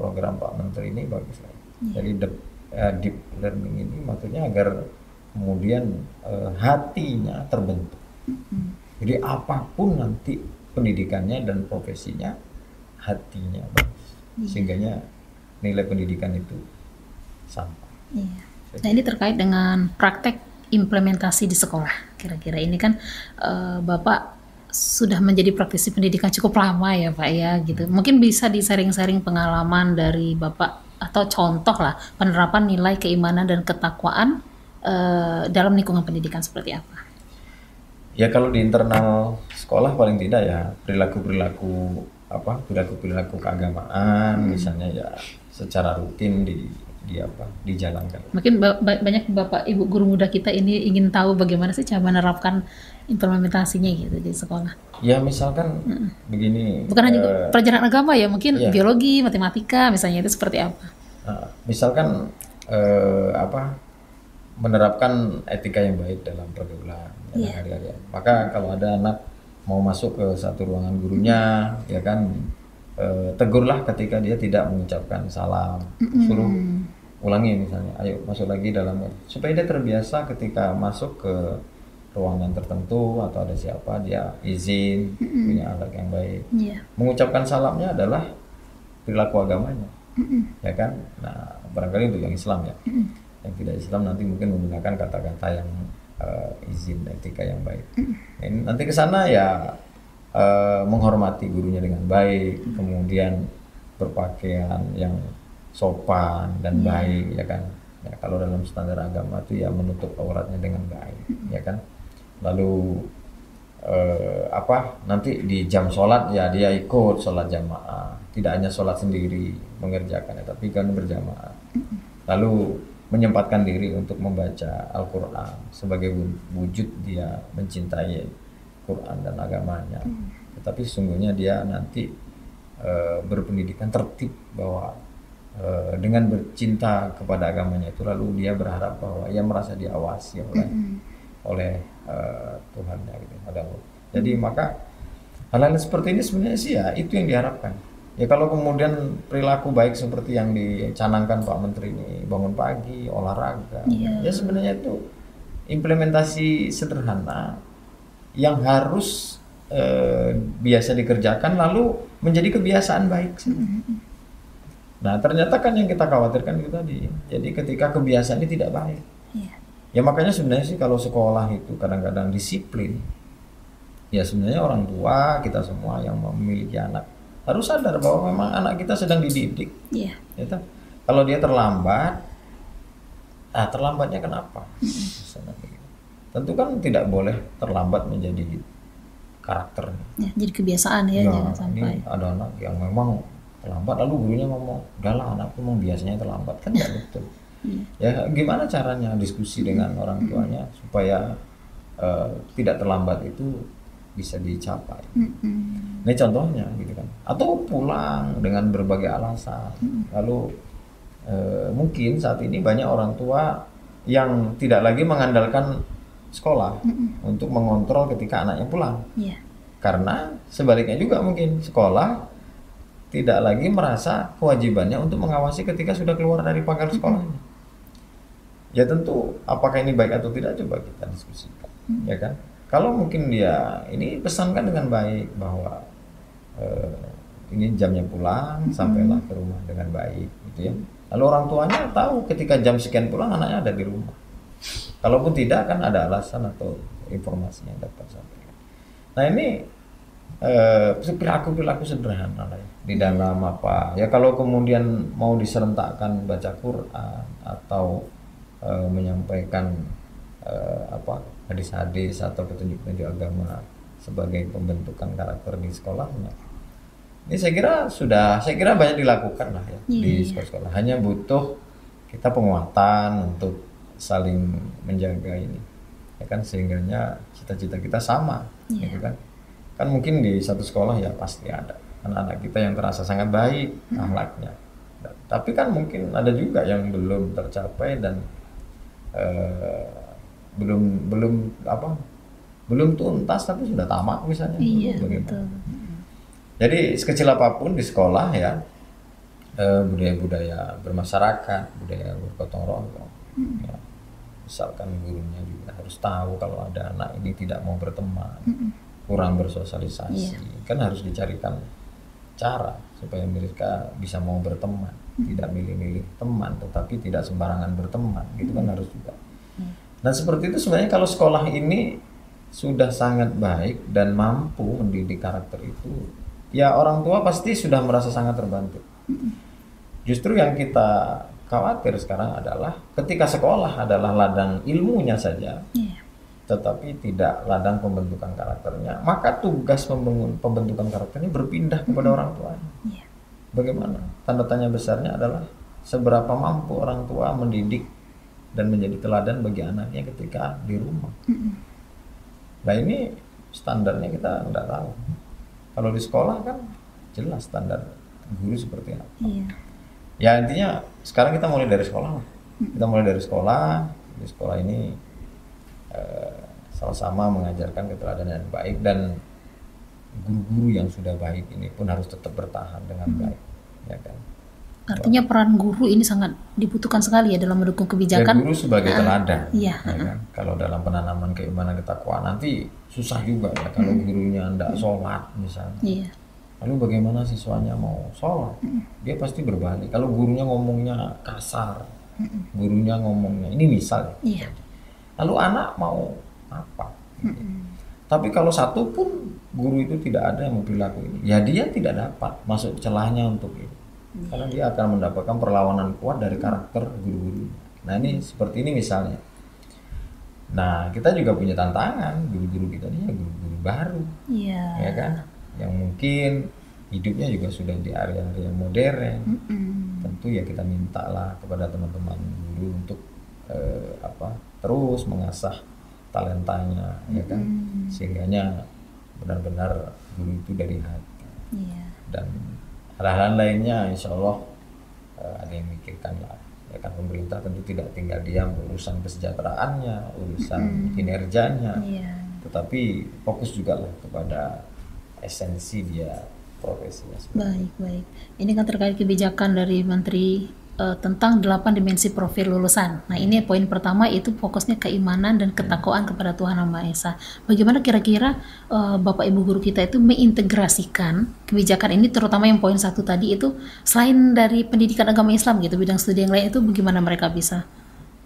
[SPEAKER 2] program Pak Menteri ini bagus lah. Jadi deep learning ini maksudnya agar kemudian hatinya terbentuk. Jadi apapun nanti pendidikannya dan profesinya, hatinya bagus. Sehingganya nilai pendidikan itu sampai.
[SPEAKER 1] Iya. Nah ini terkait dengan praktek implementasi di sekolah. Kira-kira ini kan Bapak sudah menjadi praktisi pendidikan cukup lama ya Pak ya gitu. Mungkin bisa di-sharing-sharing pengalaman dari Bapak atau contoh lah penerapan nilai keimanan dan ketakwaan dalam lingkungan pendidikan seperti apa?
[SPEAKER 2] Ya kalau di internal sekolah paling tidak ya perilaku keagamaan misalnya ya secara rutin dijalankan.
[SPEAKER 1] Mungkin banyak Bapak Ibu guru muda kita ini ingin tahu bagaimana sih cara menerapkan implementasinya gitu di sekolah.
[SPEAKER 2] Ya misalkan begini.
[SPEAKER 1] Bukan hanya pelajaran agama ya, mungkin biologi, matematika misalnya, itu seperti apa?
[SPEAKER 2] Misalkan menerapkan etika yang baik dalam pergaulan hari-hari. Maka kalau ada anak mau masuk ke satu ruangan gurunya, ya kan, tegurlah ketika dia tidak mengucapkan salam, suruh ulangi misalnya, ayo masuk lagi dalam, supaya dia terbiasa ketika masuk ke ruangan tertentu atau ada siapa dia izin, punya akhlak yang baik. Mengucapkan salamnya adalah perilaku agamanya, ya kan. Nah barangkali untuk yang Islam ya, yang tidak Islam nanti mungkin menggunakan kata-kata yang izin etika yang baik. Nanti ke sana ya menghormati gurunya dengan baik, kemudian berpakaian yang sopan dan baik, ya kan. Ya, kalau dalam standar agama itu ya menutup auratnya dengan baik, ya kan. Lalu nanti di jam sholat ya dia ikut sholat jamaah, tidak hanya sholat sendiri mengerjakannya, tapi kan berjamaah. Lalu menyempatkan diri untuk membaca Al-Quran sebagai wujud dia mencintai Quran dan agamanya. Tetapi sesungguhnya dia nanti berpendidikan tertib, bahwa dengan bercinta kepada agamanya itu lalu dia berharap bahwa ia merasa diawasi oleh Tuhannya gitu. Jadi maka hal-hal seperti ini sebenarnya sih ya itu yang diharapkan. Ya kalau kemudian perilaku baik seperti yang dicanangkan Pak Menteri ini, bangun pagi, olahraga, ya sebenarnya itu implementasi sederhana yang harus biasa dikerjakan lalu menjadi kebiasaan baik. Nah ternyata kan yang kita khawatirkan itu tadi, jadi ketika kebiasaan ini tidak baik, ya makanya sebenarnya sih kalau sekolah itu kadang-kadang disiplin, ya sebenarnya orang tua kita semua yang memiliki anak harus sadar bahwa memang anak kita sedang dididik. Gitu. Kalau dia terlambat, terlambatnya kenapa? Tentu kan tidak boleh terlambat menjadi karakternya. Ya,
[SPEAKER 1] jadi kebiasaan ya, jangan sampai.
[SPEAKER 2] Ini ada anak yang memang terlambat, lalu gurunya ngomong, udahlah anakku memang biasanya terlambat, kan nggak betul. Ya gimana caranya diskusi dengan orang tuanya supaya tidak terlambat itu bisa dicapai. Ini contohnya gitu kan. Atau pulang dengan berbagai alasan. Lalu mungkin saat ini banyak orang tua yang tidak lagi mengandalkan sekolah untuk mengontrol ketika anaknya pulang. Karena sebaliknya juga mungkin sekolah tidak lagi merasa kewajibannya untuk mengawasi ketika sudah keluar dari pagar sekolahnya. Ya tentu apakah ini baik atau tidak coba kita diskusikan, ya kan? Kalau mungkin dia ini pesankan dengan baik bahwa ini jamnya pulang, sampailah ke rumah dengan baik, gitu ya. Lalu orang tuanya tahu ketika jam sekian pulang anaknya ada di rumah. Kalaupun tidak kan ada alasan atau informasi yang dapat sampaikan. Nah ini perilaku sederhana lah ya, di dalam apa ya, kalau kemudian mau diserentakkan baca Quran atau menyampaikan apa hadis-hadis atau petunjuk-petunjuk agama sebagai pembentukan karakter di sekolahnya, ini saya kira banyak dilakukan lah ya di sekolah-sekolah. Hanya butuh kita penguatan untuk saling menjaga ini, ya kan, sehingganya cita-cita kita sama, gitu kan. Kan mungkin di satu sekolah ya pasti ada anak-anak kita yang terasa sangat baik akhlaknya, tapi kan mungkin ada juga yang belum tercapai dan belum tuntas tapi sudah tamak misalnya.
[SPEAKER 1] Iya,
[SPEAKER 2] bagaimana?
[SPEAKER 1] betul.
[SPEAKER 2] Jadi sekecil apapun di sekolah ya, budaya-budaya bermasyarakat, budaya bergotong royong, ya, misalkan gurunya juga harus tahu kalau ada anak ini tidak mau berteman, kurang bersosialisasi, kan harus dicarikan cara supaya mereka bisa mau berteman, tidak milih-milih teman, tetapi tidak sembarangan berteman, gitu kan harus juga. Nah seperti itu sebenarnya kalau sekolah ini sudah sangat baik dan mampu mendidik karakter itu, ya orang tua pasti sudah merasa sangat terbantu. Justru yang kita khawatir sekarang adalah ketika sekolah adalah ladang ilmunya saja, tetapi tidak ladang pembentukan karakternya, maka tugas pembentukan karakternya berpindah kepada orang tuanya. Bagaimana? Tanda tanya besarnya adalah seberapa mampu orang tua mendidik dan menjadi teladan bagi anaknya ketika di rumah. Nah ini standarnya kita nggak tahu. Kalau di sekolah kan jelas standar guru seperti apa. Ya intinya sekarang kita mulai dari sekolah lah. Kita mulai dari sekolah. Di sekolah ini sama-sama mengajarkan keteladanan yang baik, dan guru-guru yang sudah baik ini pun harus tetap bertahan dengan baik, ya kan.
[SPEAKER 1] Artinya peran guru ini sangat dibutuhkan sekali ya dalam mendukung kebijakan.
[SPEAKER 2] Ya, guru sebagai teladan,
[SPEAKER 1] ya
[SPEAKER 2] kan? Kalau dalam penanaman keimanan ketakwaan nanti susah juga ya kalau gurunya tidak sholat misalnya. Lalu bagaimana siswanya mau sholat? Dia pasti berbalik. Kalau gurunya ngomongnya kasar, gurunya ngomongnya ini misal. Lalu anak mau apa? Tapi kalau satu pun guru itu tidak ada yang perilaku ini, ya dia tidak dapat masuk celahnya untuk itu. Karena dia akan mendapatkan perlawanan kuat dari karakter guru-guru. Nah ini seperti ini misalnya. Nah kita juga punya tantangan, guru-guru kita ini ya guru-guru baru, ya kan, yang mungkin hidupnya juga sudah di area-area modern. Tentu ya kita mintalah kepada teman-teman guru untuk terus mengasah talentanya, ya kan, sehingganya benar-benar guru itu dari hati. Dan hal-hal lainnya insya Allah ada yang mikirkan lah, ya kan. Pemerintah tentu tidak tinggal diam urusan kesejahteraannya, urusan kinerjanya, tetapi fokus juga lah kepada esensi dia profesinya.
[SPEAKER 1] Baik. Ini kan terkait kebijakan dari Menteri tentang 8 dimensi profil lulusan. Nah ini poin pertama, itu fokusnya keimanan dan ketakwaan kepada Tuhan Yang Maha Esa. Bagaimana kira-kira Bapak Ibu guru kita itu mengintegrasikan kebijakan ini, terutama yang poin 1 tadi itu, selain dari pendidikan agama Islam gitu, bidang studi yang lain itu bagaimana mereka bisa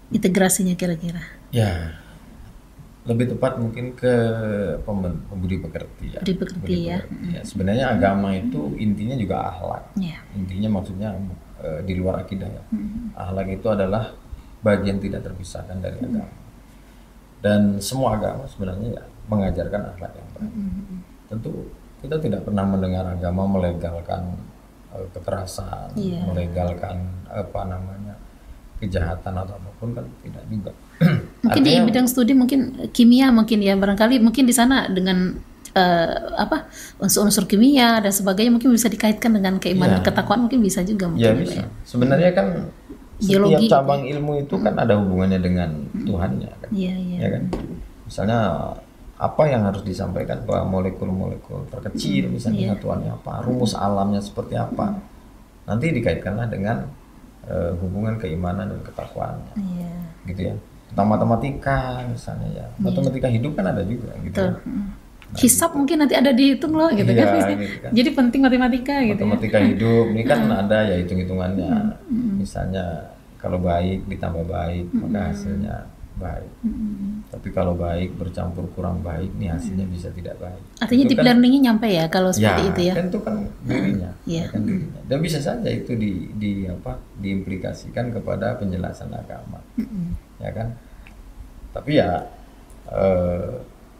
[SPEAKER 1] integrasinya kira-kira? Ya,
[SPEAKER 2] lebih tepat mungkin ke pembudi pekerti ya.
[SPEAKER 1] Ya.
[SPEAKER 2] Sebenarnya agama itu intinya juga akhlak. Intinya maksudnya di luar akidah ya. Akhlak itu adalah bagian tidak terpisahkan dari agama. Dan semua agama sebenarnya ya mengajarkan akhlak yang baik. Tentu kita tidak pernah mendengar agama melegalkan kekerasan, melegalkan kejahatan atau apapun, kan tidak juga.
[SPEAKER 1] Mungkin di bidang studi mungkin kimia mungkin ya, barangkali mungkin di sana dengan unsur-unsur kimia dan sebagainya mungkin bisa dikaitkan dengan keimanan ketakwaan, mungkin bisa juga mungkin.
[SPEAKER 2] Ya bisa. Sebenarnya kan setiap cabang ilmu itu kan ada hubungannya dengan Tuhannya kan. Ya kan. Misalnya apa yang harus disampaikan bahwa molekul-molekul terkecil misalnya Tuhannya apa, rumus alamnya seperti apa. Nanti dikaitkanlah dengan hubungan keimanan dan ketakwaannya,
[SPEAKER 1] Iya.
[SPEAKER 2] gitu ya. Tentang matematika misalnya ya, matematika hidup kan ada juga, gitu.
[SPEAKER 1] Betul.
[SPEAKER 2] Ya.
[SPEAKER 1] Hisab mungkin nanti ada dihitung loh gitu
[SPEAKER 2] Iya,
[SPEAKER 1] kan.
[SPEAKER 2] gitu kan.
[SPEAKER 1] Jadi penting matematika gitu ya.
[SPEAKER 2] Matematika hidup ini kan ada ya hitung-hitungannya. Misalnya kalau baik ditambah baik maka hasilnya baik. Tapi kalau baik bercampur kurang baik nih hasilnya bisa tidak baik.
[SPEAKER 1] Artinya
[SPEAKER 2] Itu
[SPEAKER 1] deep
[SPEAKER 2] kan,
[SPEAKER 1] learning-nya nyampe ya kalau seperti itu ya.
[SPEAKER 2] kan itu kan dirinya,
[SPEAKER 1] Iya.
[SPEAKER 2] kan dirinya. Dan bisa saja itu diimplikasikan kepada penjelasan agama, ya kan. Tapi ya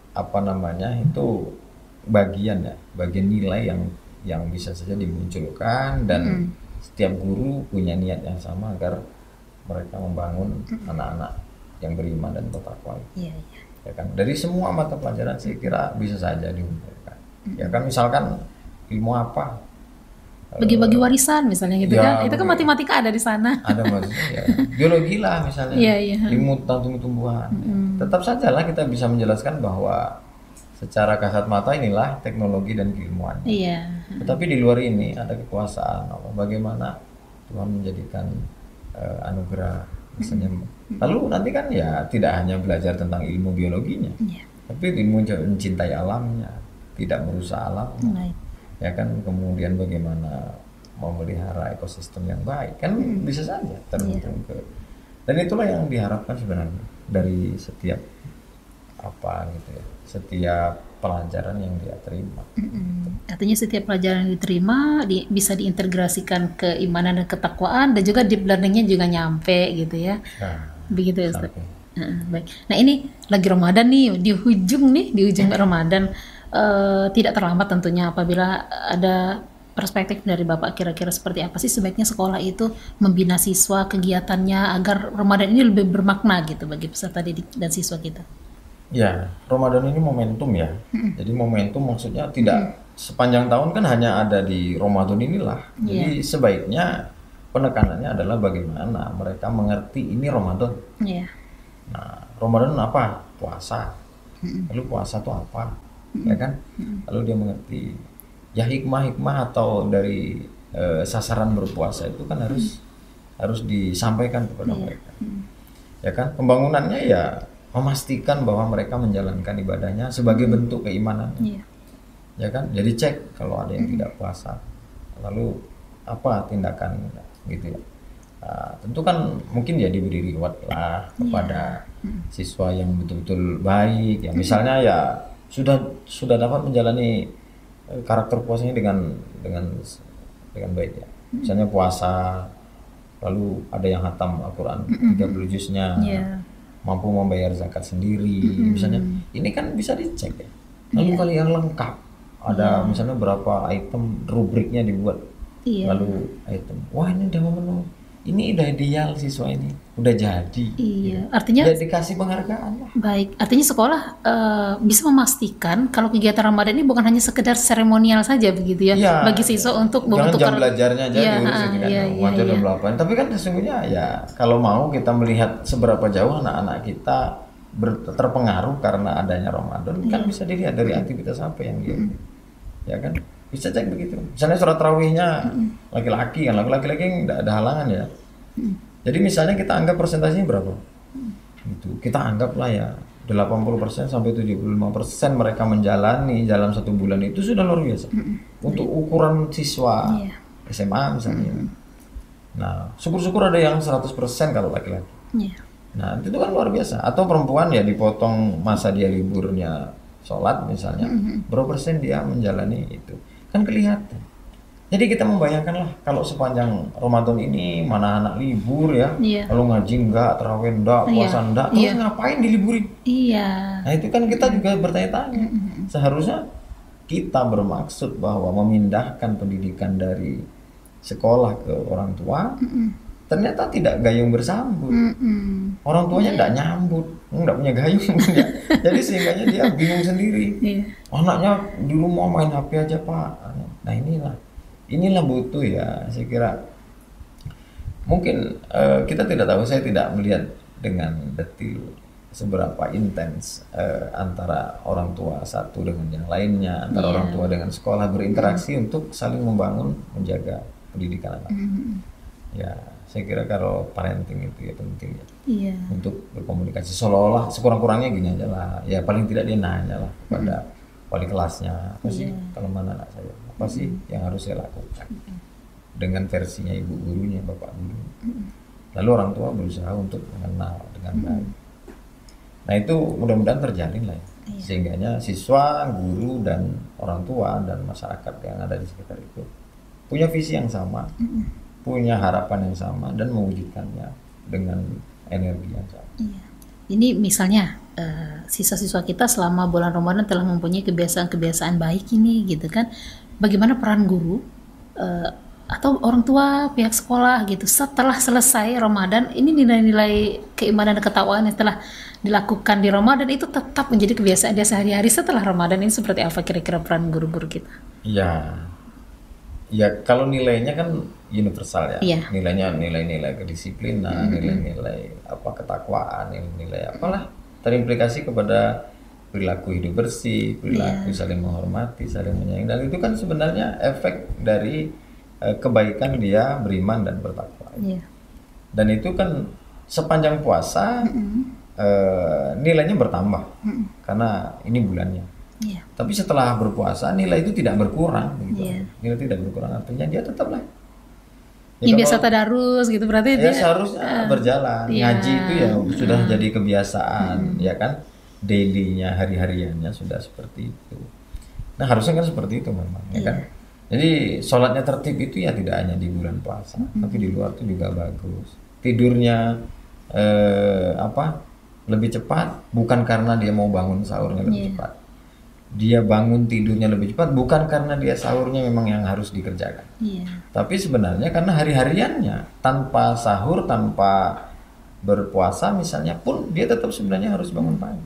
[SPEAKER 2] apa namanya itu bagian nilai yang bisa saja dimunculkan dan setiap guru punya niat yang sama agar mereka membangun anak-anak yang beriman dan bertakwa.
[SPEAKER 1] Iya, iya.
[SPEAKER 2] Ya kan, dari semua mata pelajaran saya kira bisa saja diumpulkan. Ya kan, misalkan ilmu apa?
[SPEAKER 1] Bagi-bagi warisan misalnya gitu
[SPEAKER 2] Ya,
[SPEAKER 1] kan. Itu kan matematika ada di sana.
[SPEAKER 2] Ada maksudnya ya. Biologi lah misalnya.
[SPEAKER 1] Iya, iya.
[SPEAKER 2] Ilmu tentang tumbuh-tumbuhan. Tetap saja lah kita bisa menjelaskan bahwa secara kasat mata inilah teknologi dan keilmuan.
[SPEAKER 1] Iya.
[SPEAKER 2] Tetapi di luar ini ada kekuasaan, bagaimana Tuhan menjadikan anugerah misalnya. Lalu nanti kan ya tidak hanya belajar tentang ilmu biologinya,
[SPEAKER 1] Iya.
[SPEAKER 2] tapi ilmu mencintai alamnya, tidak merusak alam,
[SPEAKER 1] Baik.
[SPEAKER 2] ya kan. Kemudian bagaimana memelihara ekosistem yang baik, kan bisa saja tergantung ke. Dan itulah yang diharapkan sebenarnya dari setiap apa gitu ya, setiap pelajaran yang dia terima.
[SPEAKER 1] Artinya setiap pelajaran yang diterima bisa diintegrasikan ke imanan dan ketakwaan dan juga deep learning-nya juga nyampe gitu ya.
[SPEAKER 2] Nah,
[SPEAKER 1] Begitu ya Ustaz.
[SPEAKER 2] sampai.
[SPEAKER 1] Baik. Nah ini lagi Ramadan nih, di ujung Ramadan. Tidak terlambat tentunya apabila ada perspektif dari Bapak, kira-kira seperti apa sih sebaiknya sekolah itu membina siswa kegiatannya agar Ramadan ini lebih bermakna gitu bagi peserta didik dan siswa kita.
[SPEAKER 2] Ya, Ramadan ini momentum ya. Jadi momentum maksudnya tidak sepanjang tahun kan hanya ada di Ramadan inilah. Jadi sebaiknya penekanannya adalah bagaimana mereka mengerti ini Ramadan.
[SPEAKER 1] Iya.
[SPEAKER 2] Nah, Ramadan apa? Puasa. Lalu puasa itu apa? Ya kan? Lalu dia mengerti. Ya hikmah-hikmah atau dari sasaran berpuasa itu kan harus disampaikan kepada mereka. Ya kan? Pembangunannya ya memastikan bahwa mereka menjalankan ibadahnya sebagai bentuk keimanan.
[SPEAKER 1] Iya.
[SPEAKER 2] Ya kan? Jadi cek kalau ada yang tidak puasa. Lalu apa tindakan gitu ya. Nah, tentu kan mungkin ya diberi reward lah kepada siswa yang betul-betul baik. Ya misalnya ya sudah dapat menjalani karakter puasanya dengan baik ya. Misalnya puasa lalu ada yang hatam Al-Qur'an 30 juznya. Mampu membayar zakat sendiri misalnya, ini kan bisa dicek ya. Lalu kalau yang lengkap ada misalnya berapa item rubriknya dibuat, lalu item wah ini udah memenuhi, ini udah ideal siswa ini udah jadi.
[SPEAKER 1] Iya, artinya
[SPEAKER 2] ya dikasih penghargaan lah.
[SPEAKER 1] Baik, artinya sekolah bisa memastikan kalau kegiatan Ramadan ini bukan hanya sekedar seremonial saja begitu ya, bagi siswa untuk
[SPEAKER 2] jam belajarnya aja diurusin kan,
[SPEAKER 1] iya.
[SPEAKER 2] dan belapan. Tapi kan sesungguhnya ya kalau mau kita melihat seberapa jauh anak-anak kita terpengaruh karena adanya Ramadan, kan bisa dilihat dari aktivitas apa yang dia, ya kan, bisa cek begitu. Misalnya sholat tarawihnya laki-laki kan, laki-laki nggak ada halangan ya. Jadi misalnya kita anggap persentasenya berapa? Itu kita anggaplah ya 80% sampai 75% mereka menjalani dalam 1 bulan itu sudah luar biasa. Untuk ukuran siswa SMA misalnya. Nah, syukur-syukur ada yang 100% kalau laki-laki. Nah, itu kan luar biasa. Atau perempuan ya dipotong masa dia liburnya sholat misalnya. Berapa persen dia menjalani itu. Kan kelihatan. Jadi kita membayangkanlah kalau sepanjang Ramadan ini mana anak libur ya, lalu ngaji enggak, tarawih enggak, puasa enggak, terus ngapain diliburin? Nah itu kan kita juga bertanya-tanya. Seharusnya kita bermaksud bahwa memindahkan pendidikan dari sekolah ke orang tua, ternyata tidak gayung bersambut. Orang tuanya enggak nyambut, enggak punya gayung. Jadi sehingganya dia bingung sendiri. Anaknya di rumah main HP aja Pak. Nah inilah butuh ya, saya kira mungkin kita tidak tahu, saya tidak melihat dengan detil seberapa intens antara orang tua satu dengan yang lainnya, antara orang tua dengan sekolah berinteraksi untuk saling membangun, menjaga pendidikan anak. Ya Saya kira kalau parenting itu ya penting ya
[SPEAKER 1] Iya.
[SPEAKER 2] untuk berkomunikasi, seolah-olah sekurang-kurangnya gini aja lah, ya paling tidak dia nanya lah kepada wali kelasnya, apa sih kalau mana anak saya, apa sih yang harus saya lakukan dengan versinya ibu gurunya, bapak guru. Lalu orang tua berusaha untuk mengenal dengan baik. Nah itu mudah-mudahan terjalin lah ya, sehingganya siswa, guru, dan orang tua dan masyarakat yang ada di sekitar itu punya visi yang sama, punya harapan yang sama, dan mewujudkannya dengan energi yang sama.
[SPEAKER 1] Iya. Ini misalnya siswa-siswa kita selama bulan Ramadan telah mempunyai kebiasaan-kebiasaan baik ini gitu kan. Bagaimana peran guru atau orang tua, pihak sekolah gitu setelah selesai Ramadan, ini nilai-nilai keimanan dan ketakwaan yang telah dilakukan di Ramadan itu tetap menjadi kebiasaan dia sehari-hari setelah Ramadan, ini seperti apa kira-kira peran guru-guru kita?
[SPEAKER 2] Ya kalau nilainya kan universal ya.
[SPEAKER 1] Iya.
[SPEAKER 2] Nilainya nilai-nilai kedisiplinan, nilai-nilai apa ketakwaan, nilai apalah terimplikasi kepada perilaku hidup bersih, perilaku saling menghormati, saling menyayangi. Dan itu kan sebenarnya efek dari kebaikan dia beriman dan bertakwa.
[SPEAKER 1] Iya.
[SPEAKER 2] Dan itu kan sepanjang puasa nilainya bertambah karena ini bulannya.
[SPEAKER 1] Iya.
[SPEAKER 2] Tapi setelah berpuasa nilai itu tidak berkurang gitu.
[SPEAKER 1] Iya.
[SPEAKER 2] Nilai tidak berkurang, artinya dia tetaplah
[SPEAKER 1] Yang biasa tadarus gitu berarti
[SPEAKER 2] ya
[SPEAKER 1] dia
[SPEAKER 2] seharusnya berjalan.
[SPEAKER 1] Iya.
[SPEAKER 2] Ngaji itu ya sudah jadi kebiasaan, ya kan, dailynya, hari-hariannya sudah seperti itu. Nah harusnya kan seperti itu memang, ya kan. Jadi sholatnya tertib itu ya tidak hanya di bulan puasa, tapi di luar itu juga bagus. Tidurnya lebih cepat bukan karena dia mau bangun sahurnya lebih cepat. Dia bangun tidurnya lebih cepat bukan karena dia sahurnya memang yang harus dikerjakan.
[SPEAKER 1] Iya.
[SPEAKER 2] Tapi sebenarnya karena hari-hariannya tanpa sahur, tanpa berpuasa misalnya pun dia tetap sebenarnya harus bangun pagi.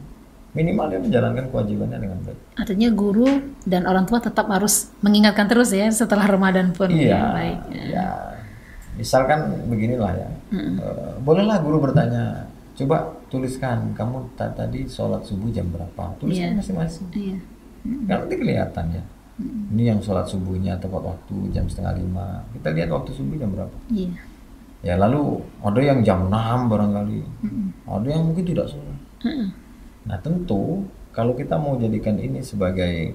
[SPEAKER 2] Minimal dia menjalankan kewajibannya dengan baik.
[SPEAKER 1] Artinya guru dan orang tua tetap harus mengingatkan terus ya setelah Ramadan pun.
[SPEAKER 2] Iya.
[SPEAKER 1] Baik.
[SPEAKER 2] Ya. Misalkan beginilah ya. Bolehlah guru bertanya, coba tuliskan kamu tadi sholat subuh jam berapa? Tuliskan masing-masing.
[SPEAKER 1] Iya.
[SPEAKER 2] Kan nanti kelihatan ya. Ini yang sholat subuhnya tepat waktu jam 4:30. Kita lihat waktu subuh jam berapa.
[SPEAKER 1] Iya.
[SPEAKER 2] Ya lalu ada yang jam 6 barangkali. Ada yang mungkin tidak sholat. Nah tentu kalau kita mau jadikan ini sebagai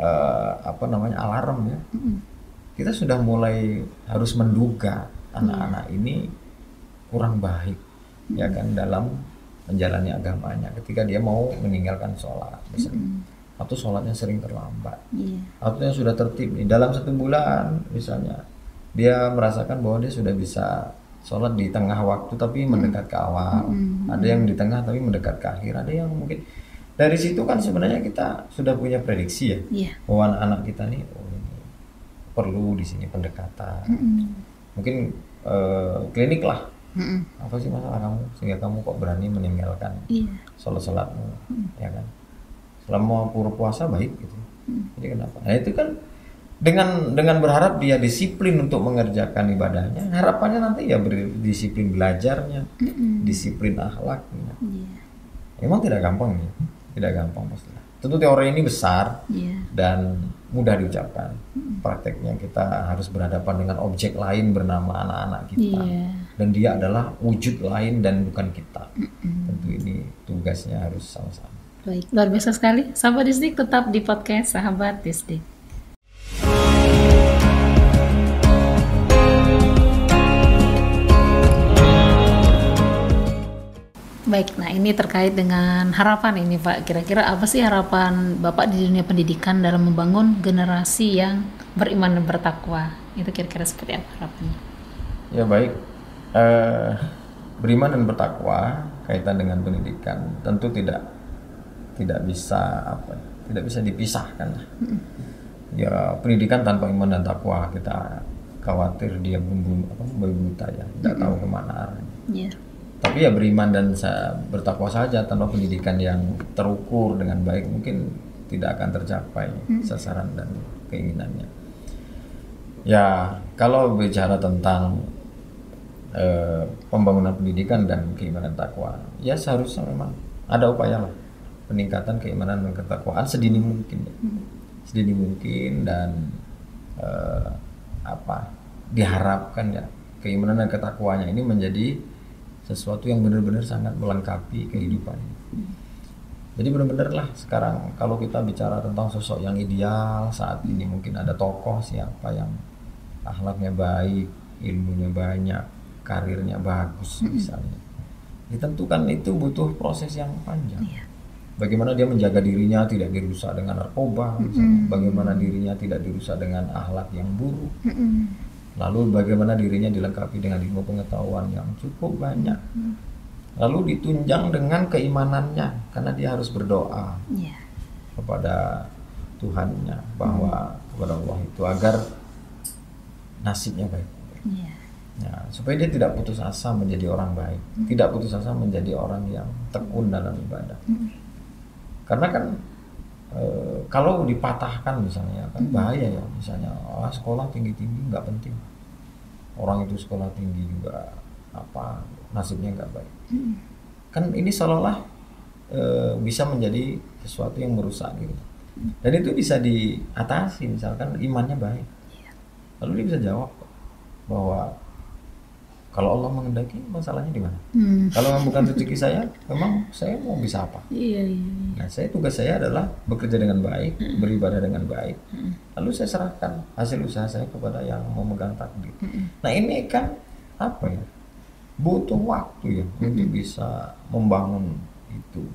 [SPEAKER 2] alarm ya, kita sudah mulai harus menduga anak-anak ini kurang baik ya kan dalam menjalani agamanya ketika dia mau meninggalkan sholat misalnya, atau sholatnya sering terlambat, atau yang sudah tertib nih dalam 1 bulan misalnya dia merasakan bahwa dia sudah bisa sholat di tengah waktu tapi mendekat ke awal, ada yang di tengah tapi mendekat ke akhir, ada yang mungkin dari situ kan sebenarnya kita sudah punya prediksi ya bahwa anak kita nih perlu di sini pendekatan, mungkin klinik lah. Apa sih masalah kamu sehingga kamu kok berani meninggalkan sholatmu, ya kan? Selama puasa baik gitu. Jadi kenapa? Nah itu kan dengan berharap dia disiplin untuk mengerjakan ibadahnya, harapannya nanti ya berdisiplin belajarnya, disiplin akhlaknya. Memang tidak gampang ya, tidak gampang pastilah. Tentu teori ini besar dan mudah diucapkan. Prakteknya kita harus berhadapan dengan objek lain bernama anak-anak kita. Dan dia adalah wujud lain dan bukan kita. Tentu ini tugasnya harus sama-sama.
[SPEAKER 1] Baik, luar biasa sekali. Sahabat Disdik tetap di podcast Sahabat Disdik. Baik, nah ini terkait dengan harapan ini Pak. Kira-kira apa sih harapan Bapak di dunia pendidikan dalam membangun generasi yang beriman dan bertakwa? Itu kira-kira seperti apa harapannya?
[SPEAKER 2] Ya baik, beriman dan bertakwa kaitan dengan pendidikan tentu tidak bisa dipisahkan. Ya pendidikan tanpa iman dan takwa kita khawatir dia buta ya, tidak tahu kemana arahnya. Tapi ya beriman dan bertakwa saja tanpa pendidikan yang terukur dengan baik mungkin tidak akan tercapai sasaran dan keinginannya. Ya kalau bicara tentang pembangunan pendidikan dan keimanan takwa, ya seharusnya memang ada upaya lah peningkatan keimanan dan ketakwaan sedini mungkin, dan diharapkan ya keimanan dan ketakwaannya ini menjadi sesuatu yang benar-benar sangat melengkapi kehidupan. Jadi benar-benar lah sekarang kalau kita bicara tentang sosok yang ideal saat ini, mungkin ada tokoh siapa yang akhlaknya baik, ilmunya banyak, karirnya bagus misalnya. Ditentukan itu butuh proses yang panjang. Bagaimana dia menjaga dirinya tidak dirusak dengan narkoba, misalnya. Bagaimana dirinya tidak dirusak dengan akhlak yang buruk. Lalu bagaimana dirinya dilengkapi dengan ilmu pengetahuan yang cukup banyak. Lalu ditunjang dengan keimanannya, karena dia harus berdoa kepada Tuhannya, bahwa kepada Allah itu agar nasibnya baik. Ya, supaya dia tidak putus asa menjadi orang baik, tidak putus asa menjadi orang yang tekun dalam ibadah. Karena kan kalau dipatahkan misalnya kan bahaya ya, misalnya sekolah tinggi-tinggi nggak penting, orang itu sekolah tinggi juga apa nasibnya nggak baik, kan ini seolah-olah bisa menjadi sesuatu yang merusak gitu. Dan itu bisa diatasi misalkan imannya baik. Lalu dia bisa jawab bahwa kalau Allah menghendaki, masalahnya di mana? Kalau memang bukan rezeki saya, memang saya mau bisa apa? Nah, tugas saya adalah bekerja dengan baik, beribadah dengan baik. Lalu saya serahkan hasil usaha saya kepada yang memegang takdir. Nah, ini kan apa ya? Butuh waktu ya untuk bisa membangun itu.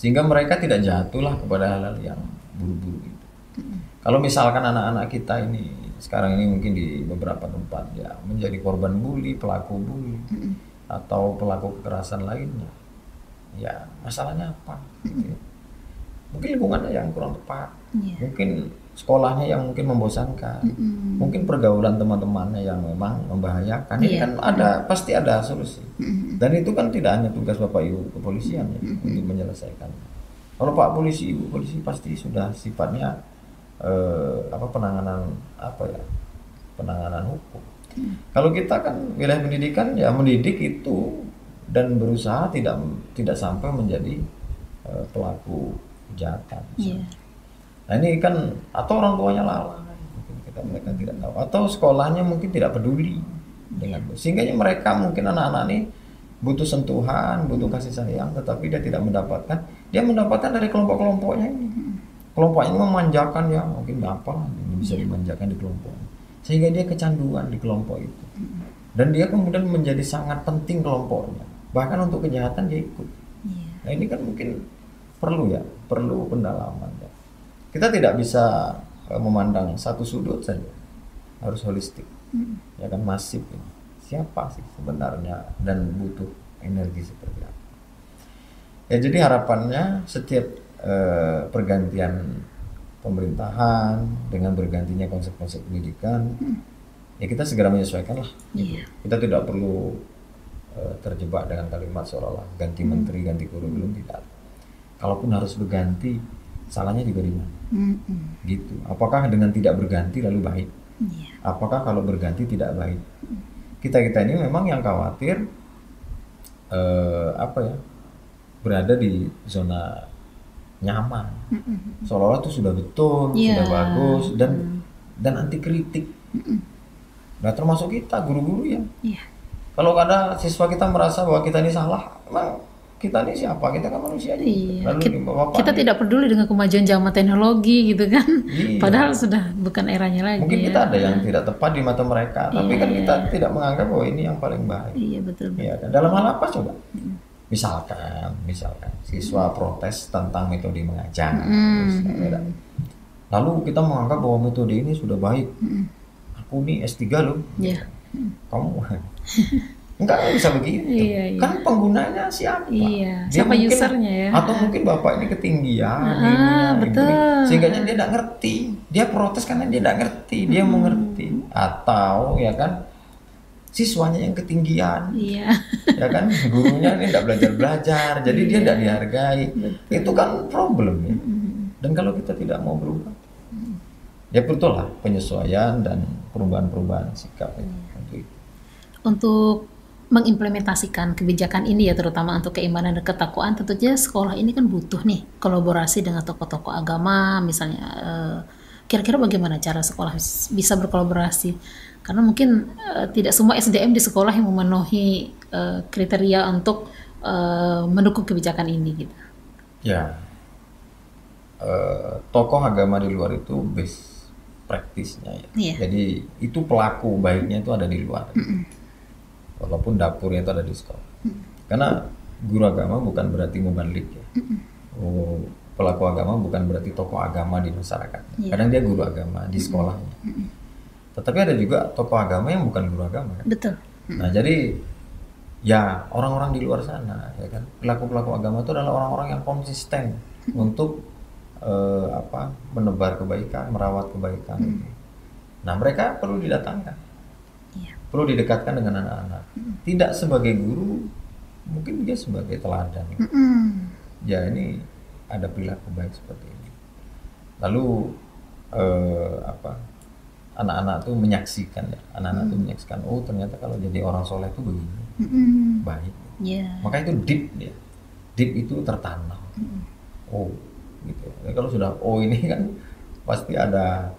[SPEAKER 2] Sehingga mereka tidak jatuhlah kepada hal-hal yang buru-buru itu. Kalau misalkan anak-anak kita ini sekarang ini mungkin di beberapa tempat ya menjadi korban bully, pelaku bully, atau pelaku kekerasan lainnya, ya masalahnya apa? Gitu. Mungkin lingkungannya yang kurang tepat, mungkin sekolahnya yang mungkin membosankan, mungkin pergaulan teman-temannya yang memang membahayakan. Ini kan pasti ada solusi. Dan itu kan tidak hanya tugas Bapak Ibu kepolisian ya, untuk menyelesaikan. Kalau Pak Polisi, Ibu Polisi pasti sudah sifatnya penanganan hukum. Kalau kita kan wilayah pendidikan ya mendidik itu dan berusaha tidak sampai menjadi pelaku kejahatan. Nah ini kan atau orang tuanya lalai, mungkin mereka tidak tahu, atau sekolahnya mungkin tidak peduli dengan sehingga mereka mungkin anak-anak ini butuh sentuhan, butuh kasih sayang, tetapi dia tidak mendapatkan. Dia mendapatkan dari kelompok-kelompoknya ini. Kelompok ini memanjakan ya, mungkin apa ini bisa dimanjakan di kelompok, sehingga dia kecanduan di kelompok itu, dan dia kemudian menjadi sangat penting kelompoknya, bahkan untuk kejahatan dia ikut. Nah ini kan mungkin perlu pendalaman ya. Kita tidak bisa memandang satu sudut saja, harus holistik, ya kan, masif ini. Siapa sih sebenarnya dan butuh energi seperti apa? Ya jadi harapannya setiap pergantian pemerintahan dengan bergantinya konsep-konsep pendidikan, ya kita segera menyesuaikan lah. Kita tidak perlu terjebak dengan kalimat seolah-olah ganti menteri, ganti kurikulum, tidak. Kalaupun harus berganti, salahnya juga di mana? Gitu. Apakah dengan tidak berganti lalu baik? Apakah kalau berganti tidak baik? Kita ini memang yang khawatir berada di zona nyaman, seolah-olah itu sudah betul, sudah bagus dan anti kritik. Nah termasuk kita guru-guru ya. Kalau ada siswa kita merasa bahwa kita ini salah, emang kita ini siapa? Kita kan manusia aja. Lalu
[SPEAKER 1] kita tidak peduli dengan kemajuan zaman teknologi gitu kan. Padahal sudah bukan eranya lagi.
[SPEAKER 2] Mungkin kita ada yang tidak tepat di mata mereka, tapi kan kita tidak menganggap bahwa ini yang paling baik.
[SPEAKER 1] Betul.
[SPEAKER 2] Ya, dalam hal apa coba? Misalkan siswa protes tentang metode mengajar, lalu kita menganggap bahwa metode ini sudah baik. Aku nih S3 loh, kamu enggak bisa begitu. Kan penggunanya siapa?
[SPEAKER 1] Siapa mungkin, usernya ya?
[SPEAKER 2] Atau mungkin bapak ini ketinggian, betul. Sehingga dia tidak ngerti. Dia protes karena dia tidak ngerti. Dia mau ngerti. Atau ya kan? Siswanya yang ketinggian, ya kan, gurunya ini tidak belajar, jadi dia tidak dihargai. Itu kan problem ya. Dan kalau kita tidak mau berubah, ya betul lah penyesuaian dan perubahan sikap itu.
[SPEAKER 1] Untuk mengimplementasikan kebijakan ini ya, terutama untuk keimanan dan ketakwaan, tentunya sekolah ini kan butuh nih kolaborasi dengan tokoh-tokoh agama misalnya. Kira-kira bagaimana cara sekolah bisa berkolaborasi? Karena mungkin tidak semua SDM di sekolah yang memenuhi kriteria untuk mendukung kebijakan ini gitu.
[SPEAKER 2] Ya, tokoh agama di luar itu best praktisnya ya.
[SPEAKER 1] Iya.
[SPEAKER 2] Jadi itu pelaku baiknya itu ada di luar. Walaupun dapurnya itu ada di sekolah. Karena guru agama bukan berarti mubalik ya. Oh, pelaku agama bukan berarti tokoh agama di masyarakat.
[SPEAKER 1] Iya.
[SPEAKER 2] Kadang dia guru agama di sekolahnya. Tetapi ada juga tokoh agama yang bukan guru agama kan.
[SPEAKER 1] Betul.
[SPEAKER 2] Nah, jadi ya orang-orang di luar sana ya kan, pelaku-pelaku agama itu adalah orang-orang yang konsisten untuk menebar kebaikan, merawat kebaikan. Gitu. Nah, mereka perlu didatangkan.
[SPEAKER 1] Iya.
[SPEAKER 2] Perlu didekatkan dengan anak-anak. Tidak sebagai guru, mungkin dia sebagai teladan. Ya, ini ada perilaku baik seperti ini. Lalu anak-anak tuh menyaksikan ya, anak-anak tuh menyaksikan, oh ternyata kalau jadi orang soleh itu begini, baik.
[SPEAKER 1] Yeah.
[SPEAKER 2] Maka itu deep itu tertanam. Oh, gitu. Jadi kalau sudah ini kan pasti ada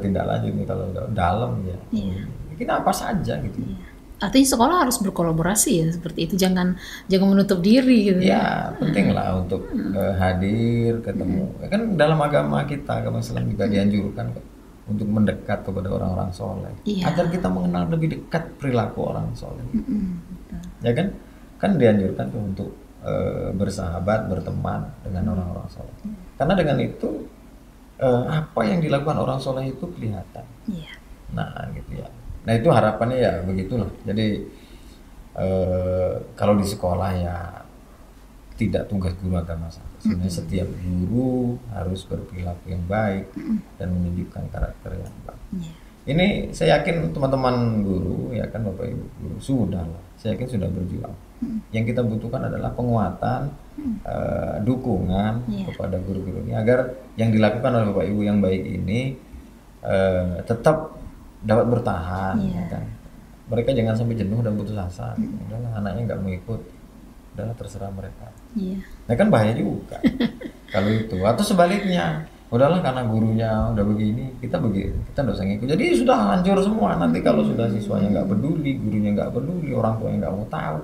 [SPEAKER 2] tindak lanjut nih kalau udah dalam ya. Mungkin apa saja gitu.
[SPEAKER 1] Artinya sekolah harus berkolaborasi ya seperti itu, jangan menutup diri gitu.
[SPEAKER 2] Ya, penting lah untuk hadir, ketemu. Kan dalam agama kita, agama Islam juga dianjurkan untuk mendekat kepada orang-orang soleh, agar kita mengenal lebih dekat perilaku orang soleh. Ya kan? Kan dianjurkan tuh untuk bersahabat, berteman dengan orang-orang soleh. Karena dengan itu apa yang dilakukan orang soleh itu kelihatan. Nah, gitu ya. Nah, itu harapannya ya begitulah. Jadi kalau di sekolah ya tidak tugas guru agama saja. Sebenarnya setiap guru harus berperilaku yang baik dan menunjukkan karakter yang baik. Ini saya yakin teman-teman guru ya kan, Bapak Ibu guru sudah lah. Saya yakin sudah berjuang. Yang kita butuhkan adalah penguatan, dukungan kepada guru-guru ini agar yang dilakukan oleh Bapak Ibu yang baik ini tetap dapat bertahan. Ya kan? Mereka jangan sampai jenuh dan putus asa. Udahlah, anaknya nggak mau ikut, udahlah terserah mereka. Nah kan bahaya juga kalau itu. Atau sebaliknya, udahlah karena gurunya udah begini, kita nggak usah ngikut. Jadi sudah hancur semua. Nanti kalau sudah siswanya nggak peduli, gurunya nggak peduli, orang tuanya nggak mau tahu,